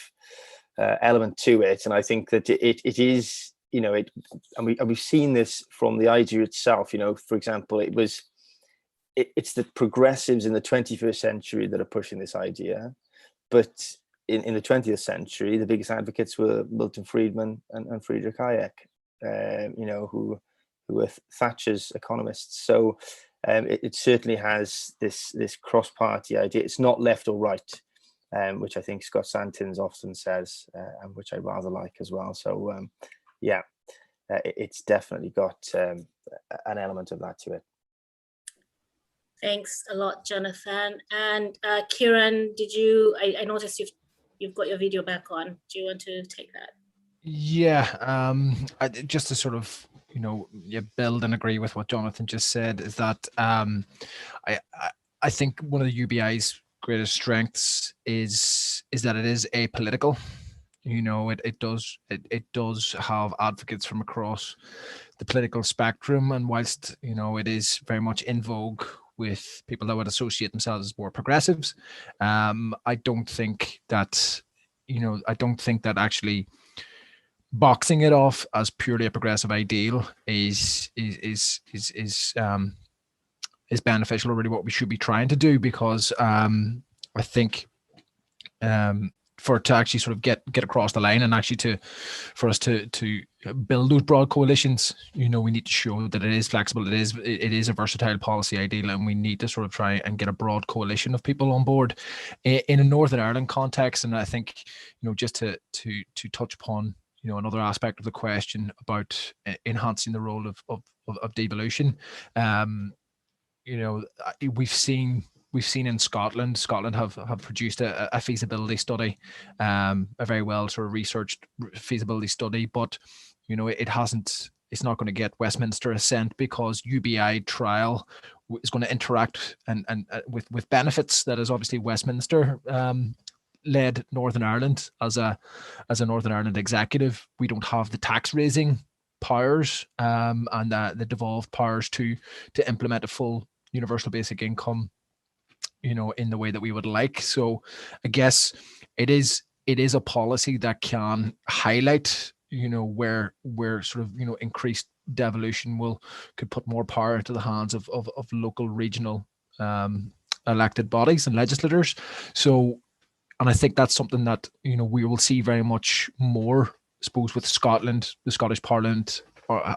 element to it, and I think that it is, you know, and we've seen this from the idea itself. You know, for example, it's the progressives in the 21st century that are pushing this idea, but in the 20th century, the biggest advocates were Milton Friedman and Friedrich Hayek, you know, who were Thatcher's economists. So it certainly has this cross-party idea. It's not left or right, which I think Scott Santins often says, and which I rather like as well. So yeah, it's definitely got an element of that to it. Thanks a lot, Jonathan. And Kieran, I noticed you've got your video back on. Do you want to take that? Yeah, just to sort of, you know, build and agree with what Jonathan just said, is that I think one of the UBI's greatest strengths is that it is apolitical. You know, it does have advocates from across the political spectrum, and whilst, you know, it is very much in vogue with people that would associate themselves as more progressives, I don't think that actually boxing it off as purely a progressive ideal is beneficial, or really what we should be trying to do, because I think for it to actually sort of get across the line, and actually for us to build those broad coalitions, you know, we need to show that it is flexible, it is a versatile policy ideal, and we need to sort of try and get a broad coalition of people on board in a Northern Ireland context. And I think, you know, just to touch upon, you know, another aspect of the question about enhancing the role of devolution, you know, we've seen in Scotland have produced a feasibility study, a very well sort of researched feasibility study, but, you know, it's not going to get Westminster assent, because UBI trial is going to interact and with benefits that is obviously Westminster led Northern Ireland as a Northern Ireland executive. We don't have the tax raising powers and the devolved powers to implement a full universal basic income, you know, in the way that we would like. So I guess it is it is a policy that can highlight, where sort of, increased devolution could put more power into the hands of local, regional elected bodies and legislators. So, and I think that's something that, we will see very much more, I suppose, with Scotland. The Scottish Parliament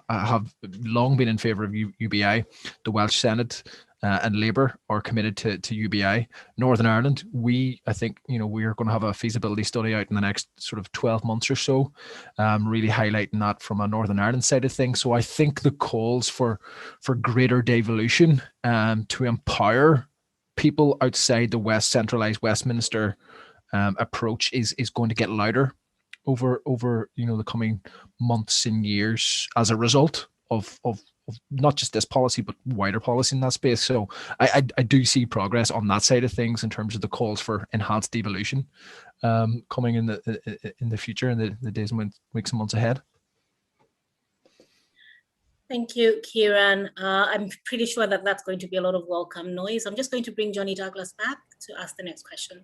have long been in favour of UBI. The Welsh Senate and Labour are committed to UBI. Northern Ireland, I think, we are going to have a feasibility study out in the next sort of 12 months or so, really highlighting that from a Northern Ireland side of things. So I think the calls for greater devolution to empower people outside the centralised Westminster approach is going to get louder over the coming months and years as a result of not just this policy but wider policy in that space. So I do see progress on that side of things in terms of the calls for enhanced devolution coming in the future, in the days and weeks and months ahead. Thank you, Kieran. I'm pretty sure that that's going to be a lot of welcome noise. I'm just going to bring Johnny Douglas back to ask the next question.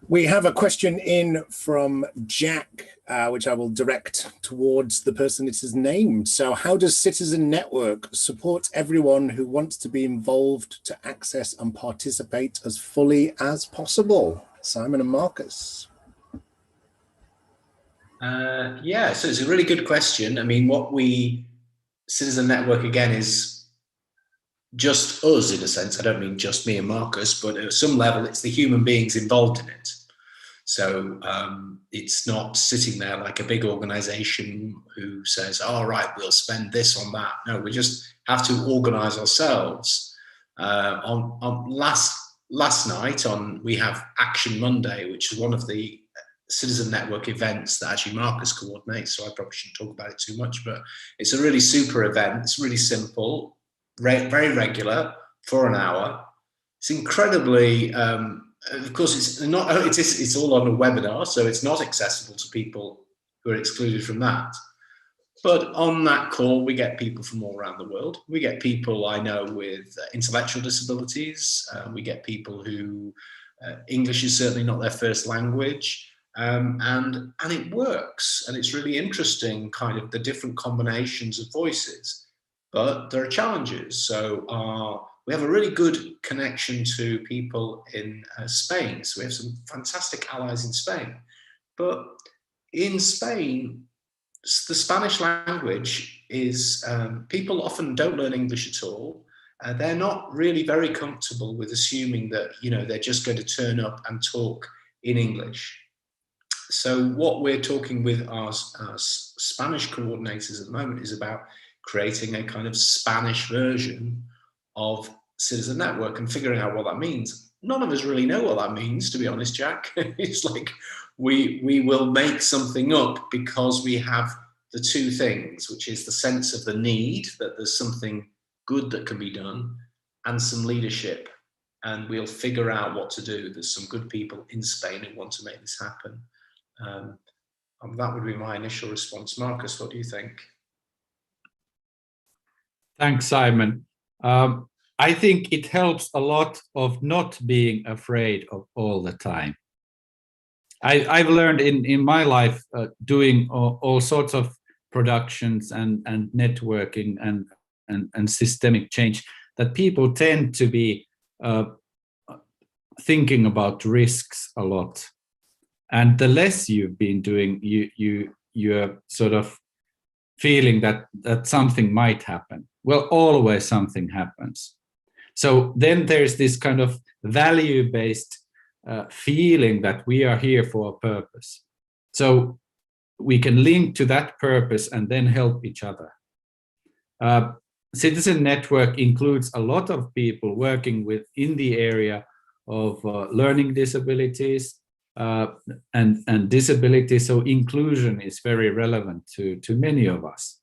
We have a question in from Jack, which I will direct towards the person it is named. So how does Citizen Network support everyone who wants to be involved to access and participate as fully as possible? Simon and Marcus. Yeah, so it's a really good question. I mean, Citizen Network, again, is just us in a sense. I don't mean just me and Marcus, but at some level, it's the human beings involved in it. So it's not sitting there like a big organization who says, all right, we'll spend this on that. No, we just have to organize ourselves. On last night we have Action Monday, which is one of the Citizen Network events that actually Marcus coordinates, so I probably shouldn't talk about it too much, but it's a really super event. It's really simple, very regular, for an hour. It's incredibly, of course, it's all on a webinar, so it's not accessible to people who are excluded from that. But on that call, we get people from all around the world. We get people I know with intellectual disabilities. We get people who English is certainly not their first language. And it works, and it's really interesting, kind of the different combinations of voices, but there are challenges. So we have a really good connection to people in Spain. So we have some fantastic allies in Spain, but in Spain, the Spanish language is, people often don't learn English at all. They're not really very comfortable with assuming that, they're just going to turn up and talk in English. So what we're talking with our Spanish coordinators at the moment is about creating a kind of Spanish version of Citizen Network and figuring out what that means. None of us really know what that means, to be honest, Jack. It's like we will make something up because we have the two things, which is the sense of the need, that there's something good that can be done, and some leadership. And we'll figure out what to do. There's some good people in Spain who want to make this happen. That would be my initial response. Marcus, what do you think? Thanks, Simon. I think it helps a lot of not being afraid of all the time. I've learned in my life doing all sorts of productions and networking and systemic change that people tend to be thinking about risks a lot. And the less you've been doing, you're sort of feeling that something might happen. Well, always something happens. So then there's this kind of value-based feeling that we are here for a purpose. So we can link to that purpose and then help each other. Citizen Network includes a lot of people working in the area of learning disabilities and disability. So inclusion is very relevant to many of us.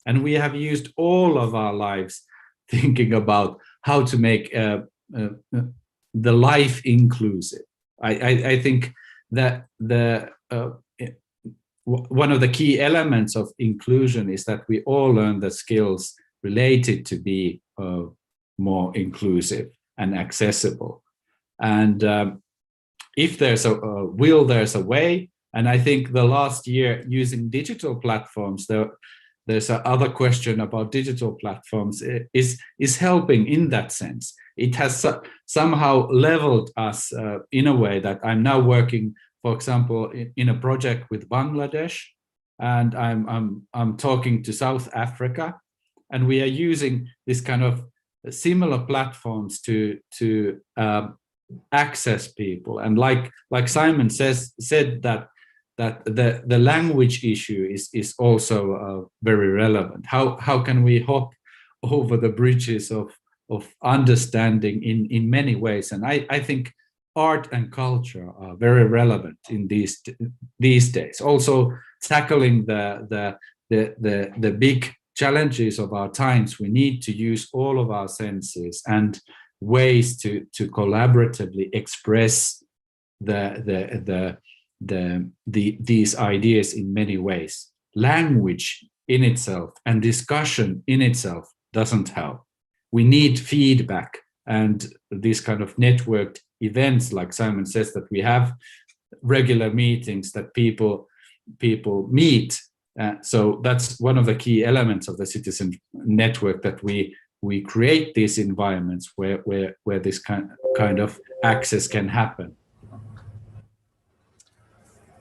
And we have used all of our lives thinking about how to make the life inclusive. I think that one of the key elements of inclusion is that we all learn the skills related to be more inclusive and accessible. And if there's a will, there's a way. And I think the last year using digital platforms, there's another question about digital platforms is helping in that sense. It has somehow leveled us in a way that I'm now working, for example, in a project with Bangladesh, and I'm talking to South Africa, and we are using this kind of similar platforms to access people. And like Simon said that the language issue is also very relevant. How can we hop over the bridges of understanding in many ways? And I think art and culture are very relevant in these days. Also tackling the big challenges of our times, we need to use all of our senses and ways to collaboratively express these ideas in many ways. Language in itself and discussion in itself doesn't help. We need feedback, and these kind of networked events, like Simon says, that we have regular meetings that people meet. So that's one of the key elements of the citizen network, that we create these environments where this kind of access can happen.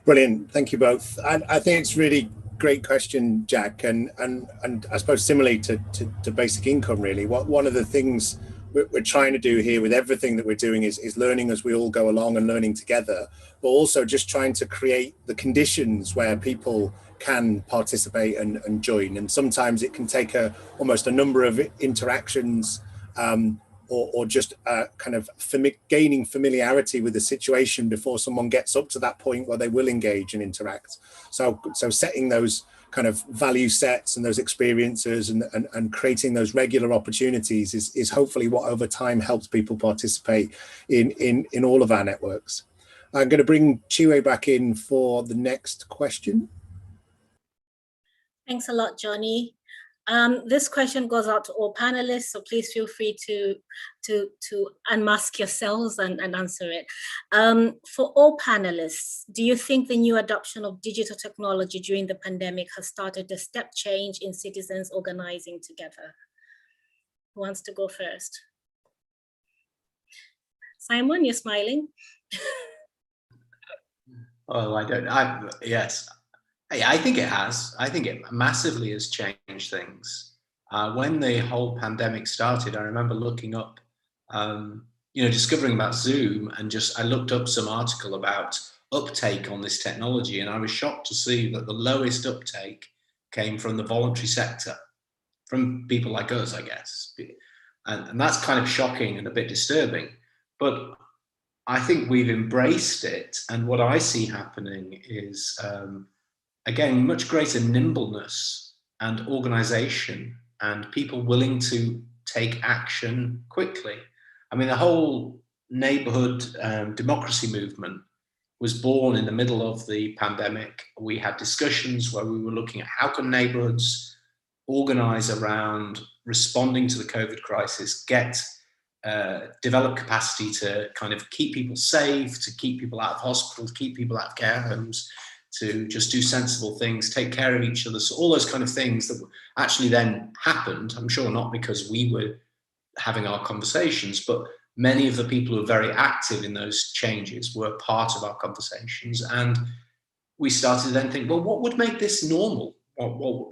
Brilliant, thank you both. I think it's really great question, Jack, and I suppose similarly to basic income, really. One of the things we're trying to do here with everything that we're doing is learning as we all go along and learning together, but also just trying to create the conditions where people can participate and join. And sometimes it can take almost a number of interactions or just kind of gaining familiarity with the situation before someone gets up to that point where they will engage and interact. So setting those kind of value sets and those experiences and creating those regular opportunities is hopefully what over time helps people participate in all of our networks. I'm going to bring Chiwe back in for the next question. Thanks a lot, Johnny. This question goes out to all panelists, so please feel free to unmask yourselves and answer it. For all panelists, do you think the new adoption of digital technology during the pandemic has started a step change in citizens organizing together? Who wants to go first? Simon, you're smiling. Oh, yes. I think it has. I think it massively has changed things. When the whole pandemic started, I remember looking up, discovering about Zoom, and I looked up some article about uptake on this technology, and I was shocked to see that the lowest uptake came from the voluntary sector, from people like us, I guess. And that's kind of shocking and a bit disturbing. But I think we've embraced it, and what I see happening is again, much greater nimbleness and organization, and people willing to take action quickly. I mean, the whole neighborhood democracy movement was born in the middle of the pandemic. We had discussions where we were looking at how can neighborhoods organize around responding to the COVID crisis, develop capacity to kind of keep people safe, to keep people out of hospitals, keep people out of care homes, to just do sensible things, take care of each other. So all those kind of things that actually then happened, I'm sure not because we were having our conversations, but many of the people who were very active in those changes were part of our conversations. And we started to then think, well, what would make this normal?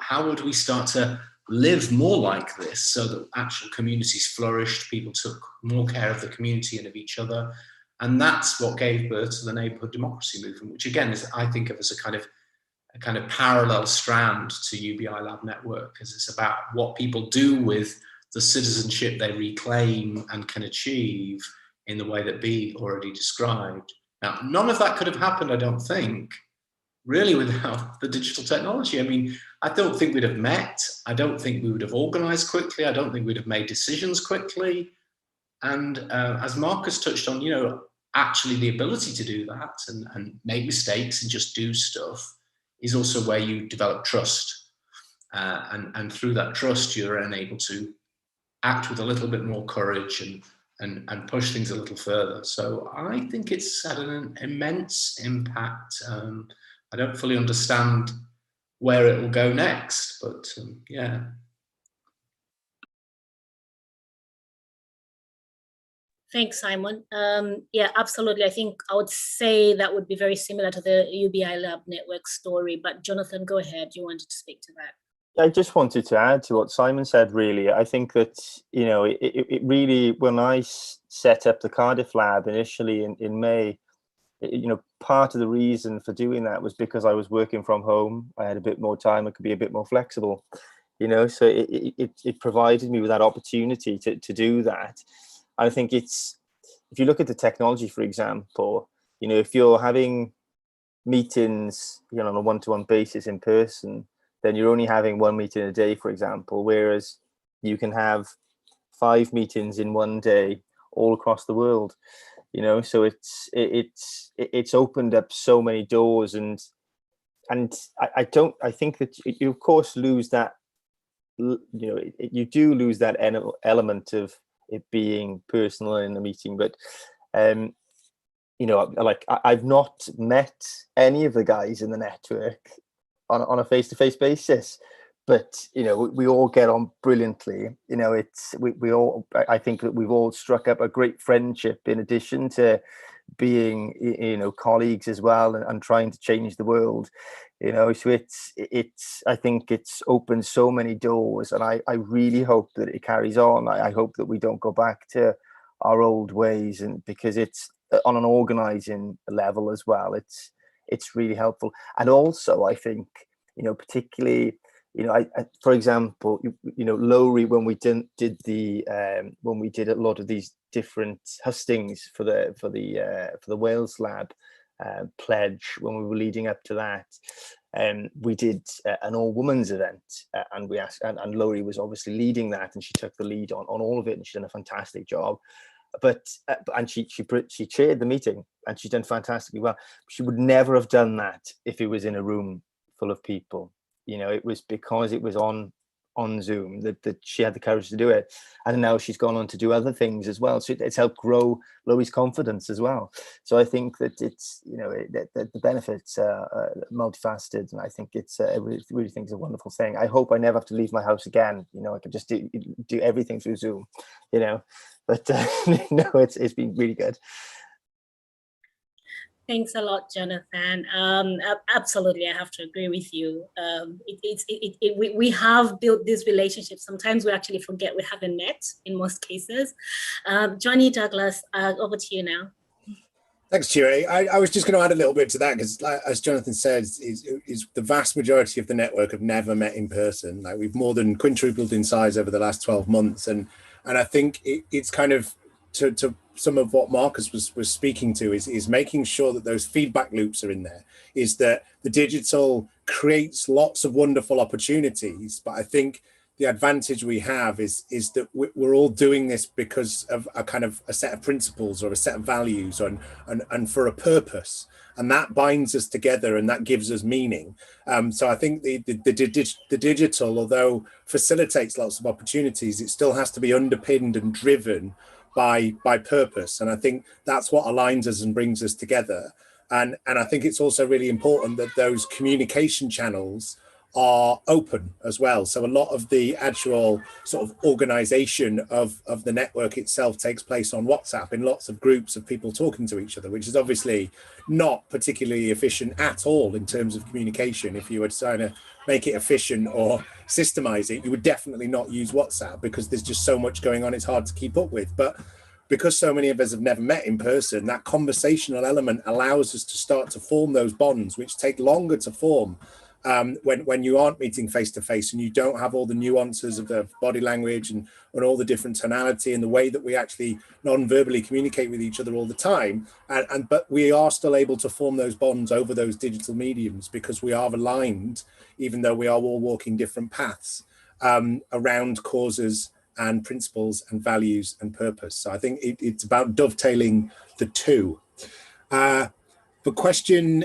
How would we start to live more like this so that actual communities flourished, people took more care of the community and of each other? And that's what gave birth to the neighborhood democracy movement, which again is, I think of as a kind of parallel strand to UBI Lab Network, because it's about what people do with the citizenship they reclaim and can achieve in the way that B already described. Now, none of that could have happened, I don't think, really without the digital technology. I mean, I don't think we'd have met. I don't think we would have organized quickly. I don't think we'd have made decisions quickly. And as Marcus touched on, actually the ability to do that and make mistakes and just do stuff is also where you develop trust. And through that trust, you're then able to act with a little bit more courage and push things a little further. So I think it's had an immense impact. I don't fully understand where it will go next, but yeah. Thanks, Simon. Yeah, absolutely. I think I would say that would be very similar to the UBI Lab Network story, but Jonathan, go ahead. You wanted to speak to that. I just wanted to add to what Simon said, really. I think that, you know, it really, when I set up the Cardiff Lab initially in May, you know, part of the reason for doing that was because I was working from home. I had a bit more time. I could be a bit more flexible, you know, so it provided me with that opportunity to do that. I think it's, if you look at the technology, for example, you know, if you're having meetings, you know, on a one-to-one basis in person, then you're only having one meeting a day, for example, whereas you can have 5 meetings in one day all across the world, you know. So it's opened up so many doors, and I think that you of course lose that, you know, you do lose that element of it being personal in the meeting, but you know, like I've not met any of the guys in the network on a face-to-face basis, but you know, we all get on brilliantly. You know, it's we all, I think that we've all struck up a great friendship in addition to being, you know, colleagues as well, and trying to change the world, you know. So it's I think it's opened so many doors, and I really hope that it carries on. I hope that we don't go back to our old ways, and because it's on an organizing level as well, it's really helpful. And also I think, you know, particularly, you know, I for example, you know, Lowry, when we did when we did a lot of these different hustings for the Wales Lab pledge, when we were leading up to that, we did an all women's event, and we asked, and Lowry was obviously leading that, and she took the lead on all of it, and she's done a fantastic job. But and she chaired the meeting, and she's done fantastically well. She would never have done that if it was in a room full of people. You know, it was because it was on Zoom that she had the courage to do it, and now she's gone on to do other things as well. So it's helped grow Louie's confidence as well. So I think that it's, you know, that the benefits are multifaceted, and I think it's I really think it's a wonderful thing. I hope I never have to leave my house again. You know, I could just do everything through Zoom. You know. But no, it's been really good. Thanks a lot, Jonathan. Absolutely, I have to agree with you. We have built these relationships. Sometimes we actually forget we haven't met in most cases. Johnny Douglas, over to you now. Thanks, Thierry. I was just going to add a little bit to that, because as Jonathan said, is the vast majority of the network have never met in person. Like, we've more than quintupled in size over the last 12 months. And I think it's kind of to some of what Marcus was speaking to is making sure that those feedback loops are in there, is that the digital creates lots of wonderful opportunities. But I think the advantage we have is that we're all doing this because of a kind of a set of principles or a set of values and for a purpose. And that binds us together, and that gives us meaning. So I think the digital, although facilitates lots of opportunities, it still has to be underpinned and driven by purpose. And I think that's what aligns us and brings us together. And I think it's also really important that those communication channels are open as well. So a lot of the actual sort of organization of the network itself takes place on WhatsApp in lots of groups of people talking to each other, which is obviously not particularly efficient at all in terms of communication. If you were trying to make it efficient or systemize it, you would definitely not use WhatsApp, because there's just so much going on, it's hard to keep up with. But because so many of us have never met in person, that conversational element allows us to start to form those bonds, which take longer to form when you aren't meeting face to face, and you don't have all the nuances of the body language and all the different tonality and the way that we actually non-verbally communicate with each other all the time. But we are still able to form those bonds over those digital mediums, because we are aligned, even though we are all walking different paths around causes and principles and values and purpose. So I think it's about dovetailing the two. The question,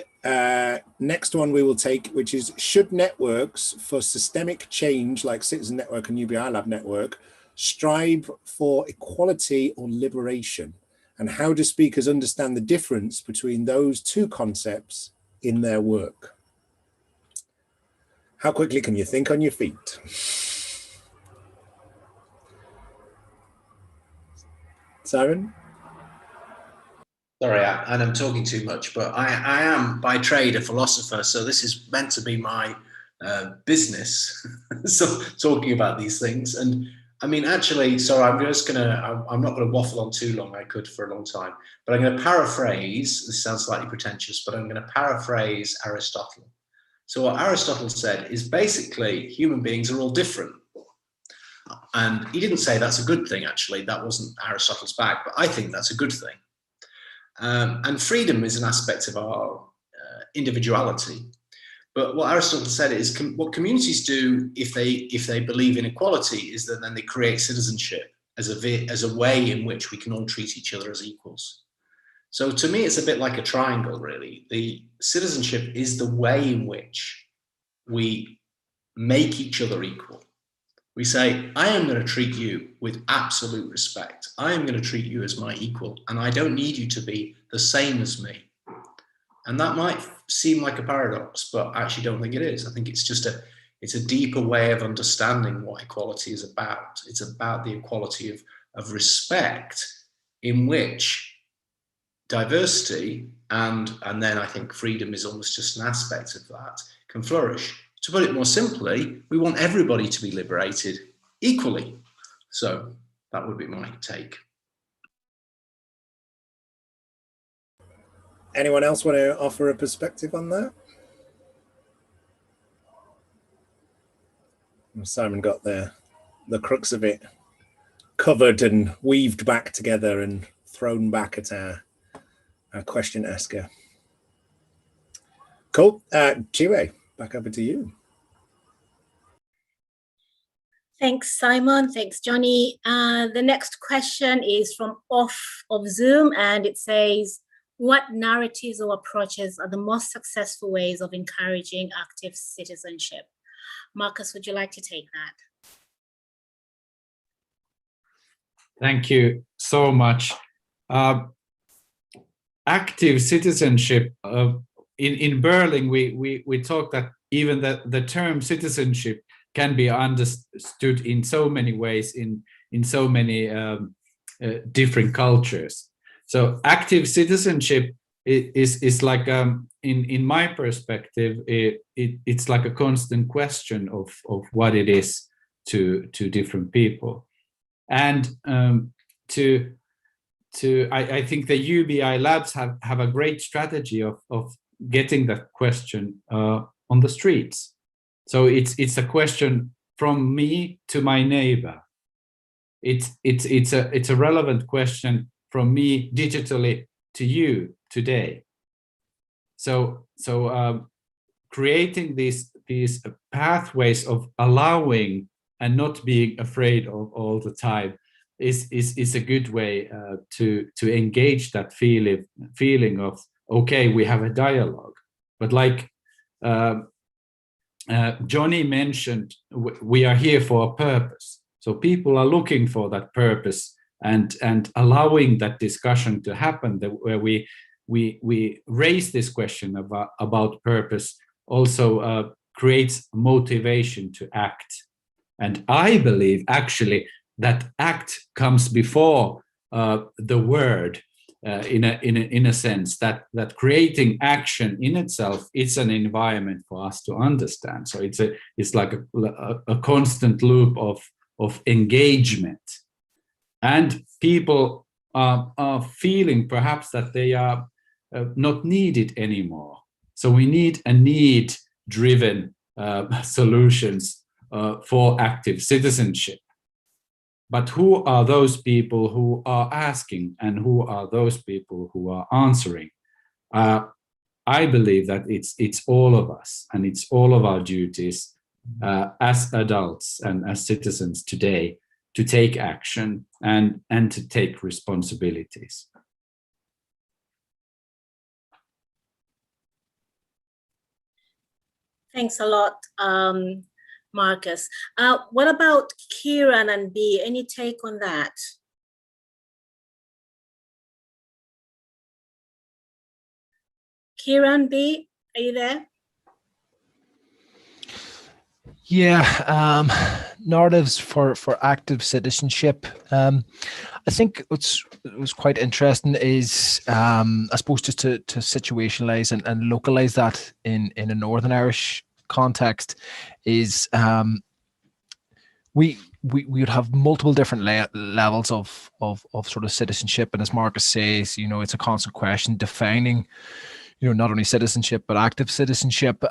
next one we will take, which is, should networks for systemic change like Citizen Network and UBI Lab Network strive for equality or liberation? And how do speakers understand the difference between those two concepts in their work? How quickly can you think on your feet? Simon? Sorry, and I'm talking too much, but I am by trade a philosopher, so this is meant to be my business. So talking about these things, and I mean, actually, so I'm not gonna waffle on too long. I could for a long time, but I'm gonna paraphrase. This sounds slightly pretentious, but I'm gonna paraphrase Aristotle. So what Aristotle said is basically human beings are all different. And he didn't say that's a good thing, actually. That wasn't Aristotle's bag, but I think that's a good thing. And freedom is an aspect of our individuality. But what Aristotle said is what communities do if they believe in equality is that then they create citizenship as a way in which we can all treat each other as equals. So to me, it's a bit like a triangle, really. The citizenship is the way in which we make each other equal. We say, I am going to treat you with absolute respect. I am going to treat you as my equal, and I don't need you to be the same as me. And that might seem like a paradox, but I actually don't think it is. I think it's just it's a deeper way of understanding what equality is about. It's about the equality of respect in which diversity and then I think freedom is almost just an aspect of that, can flourish. To put it more simply, we want everybody to be liberated equally. So that would be my take. Anyone else want to offer a perspective on that? Simon got the crux of it covered and weaved back together and thrown back at our question asker. Cool. Chiwe, back over to you. Thanks, Simon. Thanks, Johnny. The next question is from off of Zoom, and it says, what narratives or approaches are the most successful ways of encouraging active citizenship? Marcus, would you like to take that? Thank you so much. Active citizenship, in Berlin, we talk that even the term citizenship can be understood in so many ways, in so many different cultures. So active citizenship is like, in my perspective, it's like a constant question of what it is to different people. And I think the UBI labs have a great strategy of getting that question on the streets. So it's a question from me to my neighbor. It's a relevant question from me digitally to you today. So creating these pathways of allowing and not being afraid of all the time is a good way to engage that feeling of, okay, we have a dialogue. But like Johnny mentioned, we are here for a purpose. So people are looking for that purpose, and allowing that discussion to happen, where we raise this question about purpose also creates motivation to act. And I believe actually that act comes before the word, in a sense that creating action in itself is an environment for us to understand. So it's like a constant loop of engagement, and people are feeling perhaps that they are not needed anymore. So we need a need-driven solutions for active citizenship. But who are those people who are asking, and who are those people who are answering? I believe that it's all of us, and it's all of our duties as adults and as citizens today to take action and to take responsibilities. Thanks a lot. Marcus. What about Kieran and B? Any take on that? Kieran, B, are you there? Yeah, narratives for active citizenship. I think what's was quite interesting is I suppose just to situationalize and localize that in a Northern Irish context is we would have multiple different levels of sort of citizenship, and as Marcus says, you know, it's a constant question defining, you know, not only citizenship but active citizenship.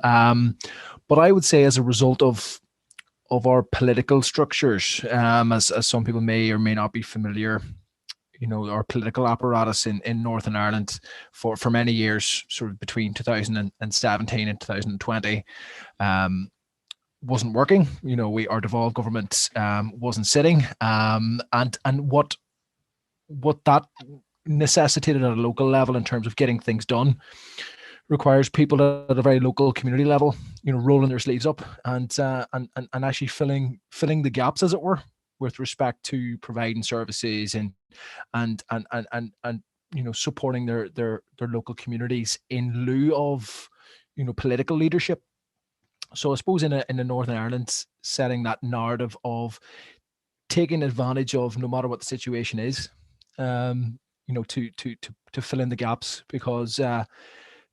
But I would say as a result of our political structures, as some people may or may not be familiar, you know, our political apparatus in Northern Ireland for many years, sort of between 2017 and 2020, wasn't working. You know, our devolved government wasn't sitting, and what that necessitated at a local level in terms of getting things done requires people at a very local community level, you know, rolling their sleeves up and actually filling the gaps, as it were, with respect to providing services and you know, supporting their local communities in lieu of, you know, political leadership. So I suppose in a Northern Ireland setting, that narrative of taking advantage of no matter what the situation is, you know, to fill in the gaps, because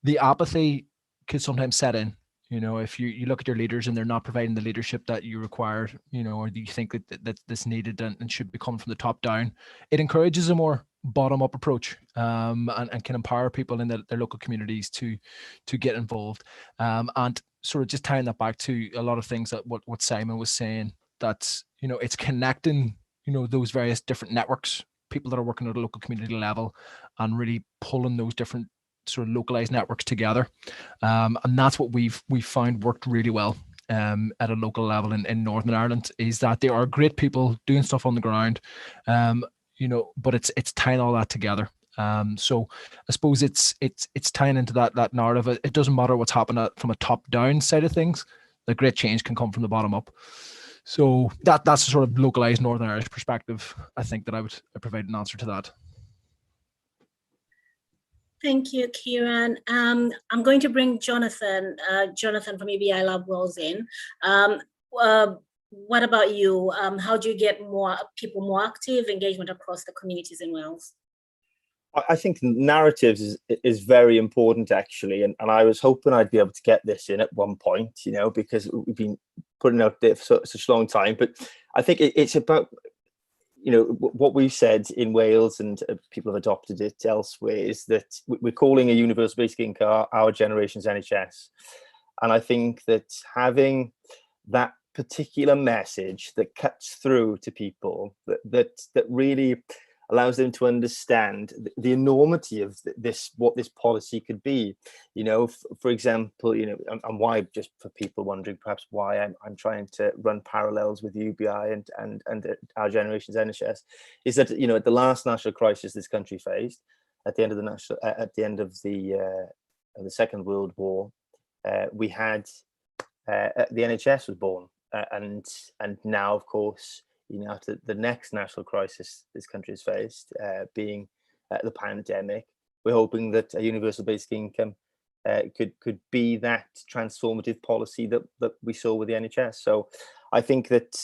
the apathy could sometimes set in. You know, if you look at your leaders and they're not providing the leadership that you require, you know, or you think that that's needed and should be coming from the top down, it encourages a more bottom-up approach, and can empower people in their local communities to get involved. And sort of just tying that back to a lot of things that what Simon was saying, that, you know, it's connecting, you know, those various different networks, people that are working at a local community level, and really pulling those different sort of localized networks together, and that's what we've found worked really well at a local level in Northern Ireland, is that there are great people doing stuff on the ground, you know, but it's tying all that together. So I suppose it's tying into that narrative. It doesn't matter what's happening from a top down side of things. The great change can come from the bottom up. So that's a sort of localized Northern Irish perspective. I think that I provide an answer to that. Thank you, Kieran. I'm going to bring Jonathan from UBI Lab Wales in. What about you? How do you get more people more active engagement across the communities in Wales? I think narratives is very important, actually, and I was hoping I'd be able to get this in at one point, you know, because we've been putting out there for such a long time. But I think it's about, you know, what we've said in Wales, and people have adopted it elsewhere, is that we're calling a universal basic income our generation's NHS. And I think that having that particular message that cuts through to people, that really allows them to understand the enormity of this, what this policy could be. You know, for example, you know, and why, just for people wondering perhaps why I'm trying to run parallels with UBI and our generation's NHS, is that, you know, at the last national crisis this country faced, at the end of the Second World War, we had the NHS was born, and now, of course, you know, after the next national crisis this country has faced, being the pandemic, we're hoping that a universal basic income could be that transformative policy that we saw with the NHS. So I think that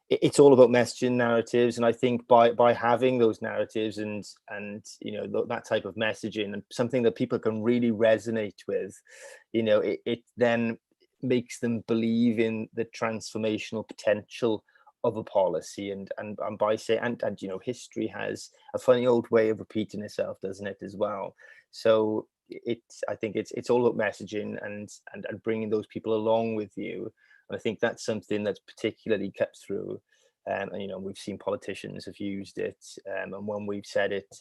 it's all about messaging, narratives, and I think by having those narratives and you know, that type of messaging, and something that people can really resonate with, you know, it then makes them believe in the transformational potential of a policy, and by saying, and you know, history has a funny old way of repeating itself, doesn't it, as well? So I think it's all about messaging and bringing those people along with you, and I think that's something that's particularly cut through. And you know, we've seen politicians have used it, and when we've said it,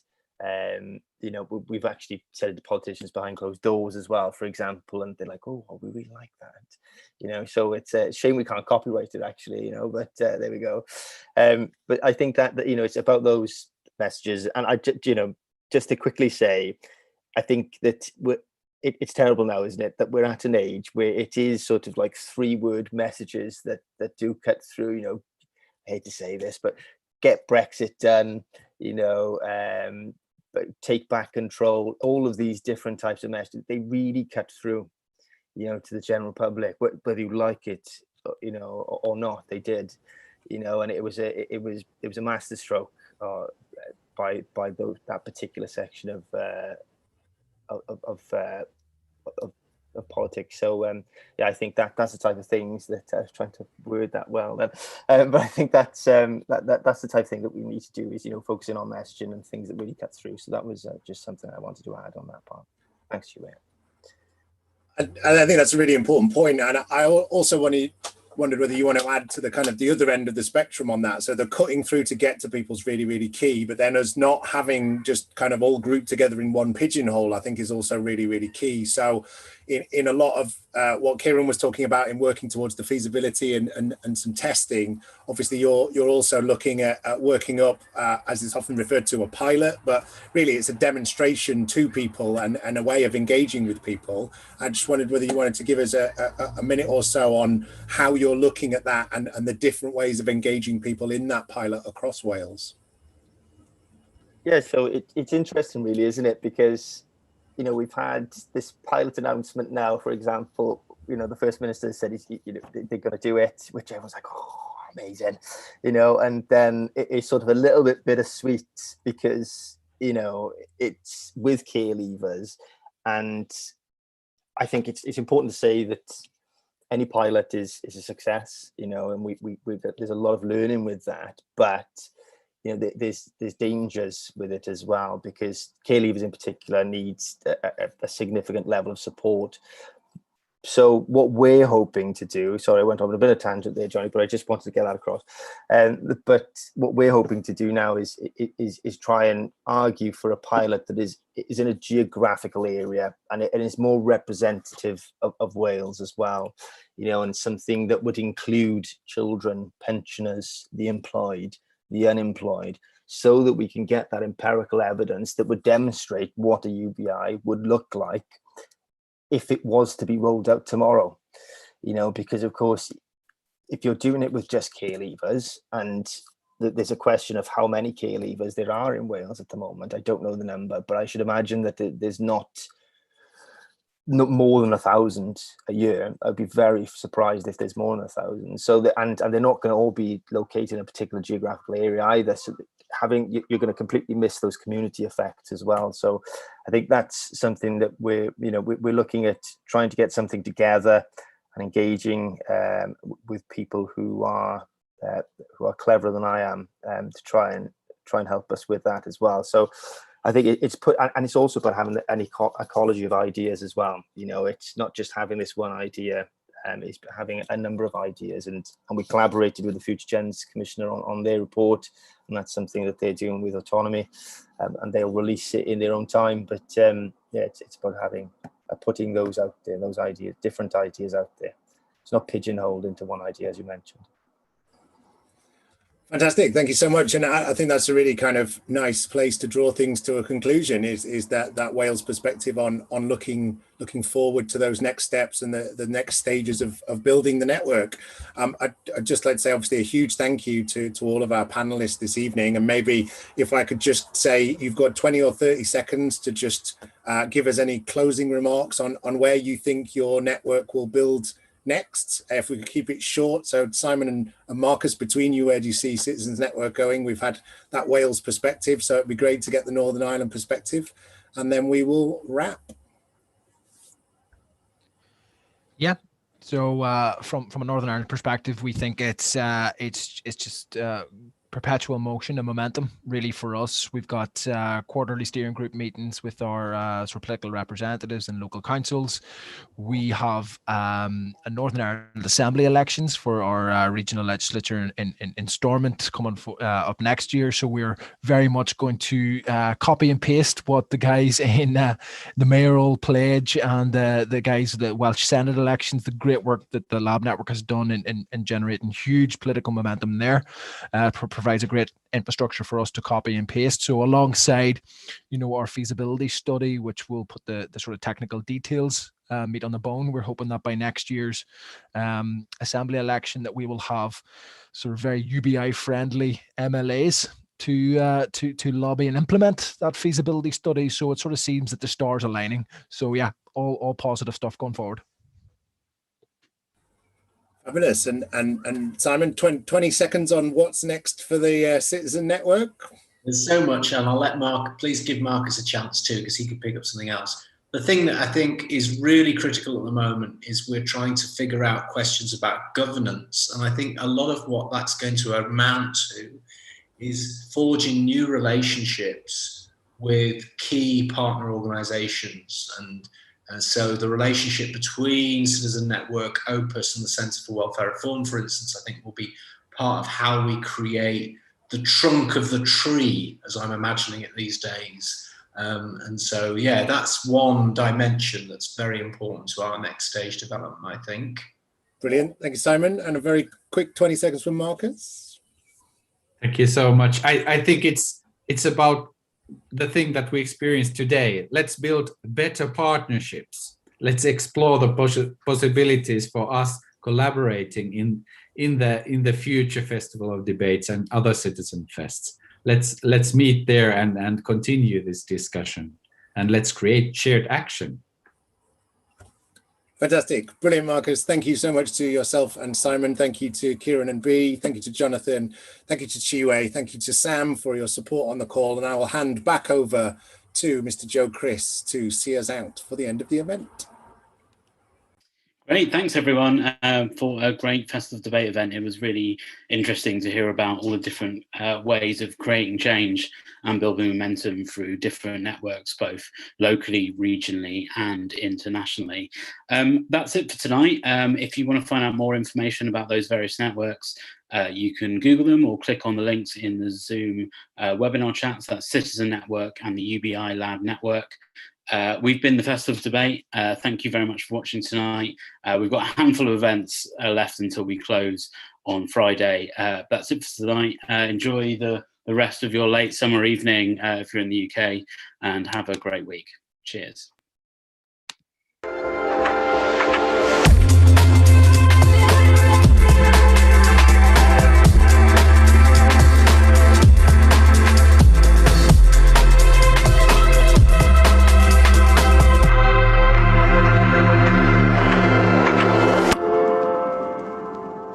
you know, we've actually said it to politicians behind closed doors as well, for example, and they're like, oh, we really like that, you know. So it's a shame we can't copyright it, actually, you know, but there we go. But I think that you know, it's about those messages. And you know, just to quickly say, I think that it's terrible now, isn't it, that we're at an age where it is sort of like 3-word messages that do cut through. You know, I hate to say this, but get Brexit done, you know, but take back control. All of these different types of messages, they really cut through, you know, to the general public, whether you like it, you know, or not. They did, you know, and it was a masterstroke by that particular section of politics. So yeah, I think that's the type of things that I was trying to word that well. But I think that's that's the type of thing that we need to do, is, you know, focusing on messaging and things that really cut through. So that was just something I wanted to add on that part. Thanks, Julia. And I think that's a really important point. And I also wondered whether you want to add to the kind of the other end of the spectrum on that. So the cutting through to get to people is really, really key, but then us not having just kind of all grouped together in one pigeonhole, I think, is also really, really key. So in a lot of what Kieran was talking about in working towards the feasibility and some testing, obviously you're also looking at working up, as it's often referred to, a pilot, but really it's a demonstration to people and a way of engaging with people. I just wondered whether you wanted to give us a minute or so on how you're looking at that and the different ways of engaging people in that pilot across Wales. Yeah, so it's interesting, really, isn't it? Because, you know, we've had this pilot announcement now, for example. You know, the First Minister said they're going to do it, which everyone's like, oh, amazing, you know, and then it's sort of a little bit bittersweet because, you know, it's with care leavers, and I think it's important to say that any pilot is a success, you know, and there's a lot of learning with that, but you know, there's dangers with it as well, because care leavers in particular needs a significant level of support. So what we're hoping to do, sorry, I went on a bit of tangent there, Johnny, but I just wanted to get that across. But what we're hoping to do now is try and argue for a pilot that is in a geographical area and is more representative of Wales as well, you know, and something that would include children, pensioners, the employed, the unemployed, so that we can get that empirical evidence that would demonstrate what a UBI would look like if it was to be rolled out tomorrow. You know, because of course, if you're doing it with just care leavers, and there's a question of how many care leavers there are in Wales at the moment. I don't know the number, but I should imagine that there's not more than 1,000 a year. I'd be very surprised if there's more than 1,000. So and they're not going to all be located in a particular geographical area either. So you're going to completely miss those community effects as well. So I think that's something that we're looking at, trying to get something together and engaging with people who are cleverer than I am, to try and help us with that as well. So I think it's also about having an ecology of ideas as well. You know, it's not just having this one idea, it's having a number of ideas, and we collaborated with the Future Gens Commissioner on their report, and that's something that they're doing with autonomy, and they'll release it in their own time. But yeah, it's about putting those out there, those ideas, different ideas out there. It's not pigeonholed into one idea, as you mentioned. Fantastic, thank you so much. And I think that's a really kind of nice place to draw things to a conclusion, is that Wales perspective on looking forward to those next steps and the next stages of building the network. I'd just like to say, obviously, a huge thank you to all of our panelists this evening. And maybe if I could just say, you've got 20 or 30 seconds to just give us any closing remarks on where you think your network will build next, if we could keep it short. So Simon and Marcus, between you, where do you see Citizens Network going? We've had that Wales perspective, so it'd be great to get the Northern Ireland perspective, and then we will wrap. Yeah. So from a Northern Ireland perspective, we think it's just perpetual motion and momentum, really, for us. We've got quarterly steering group meetings with our sort of political representatives and local councils. We have a Northern Ireland Assembly elections for our regional legislature in Stormont coming up next year. So we're very much going to copy and paste what the guys in the mayoral pledge and the guys of the Welsh Senate elections, the great work that the Lab Network has done in generating huge political momentum there, provides a great infrastructure for us to copy and paste. So alongside, our feasibility study, which will put the sort of technical details, meat on the bone, we're hoping that by next year's assembly election that we will have sort of very UBI friendly MLAs to lobby and implement that feasibility study. So it sort of seems that the stars are aligning. So yeah, all positive stuff going forward. Fabulous. And Simon, 20 seconds on what's next for the Citizen Network. There's so much, and I'll let please give Marcus a chance too, because he could pick up something else. The thing that I think is really critical at the moment is we're trying to figure out questions about governance. And I think a lot of what that's going to amount to is forging new relationships with key partner organizations. And so the relationship between Citizen Network, Opus, and the Centre for Welfare Reform, for instance, I think will be part of how we create the trunk of the tree, as I'm imagining it these days. And so, yeah, that's one dimension that's very important to our next stage development, I think. Brilliant. Thank you, Simon. And a very quick 20 seconds from Marcus. Thank you so much. I think it's about the thing that we experience today. Let's build better partnerships. Let's explore the possibilities for us collaborating in the future Festival of Debates and other citizen fests. Let's meet there and continue this discussion, and let's create shared action. Fantastic. Brilliant, Marcus. Thank you so much to yourself and Simon. Thank you to Kieran and Bea. Thank you to Jonathan. Thank you to Chiwe. Thank you to Sam for your support on the call. And I will hand back over to Mr. Joe Chris to see us out for the end of the event. Great, thanks everyone for a great Festival Debate event. It was really interesting to hear about all the different ways of creating change and building momentum through different networks, both locally, regionally, and internationally. That's it for tonight. If you want to find out more information about those various networks, you can Google them or click on the links in the Zoom webinar chats. That's Citizen Network and the UBI Lab Network. We've been the Festival of Debate. Thank you very much for watching tonight. We've got a handful of events left until we close on Friday. That's it for tonight. Enjoy the rest of your late summer evening if you're in the UK, and have a great week. Cheers.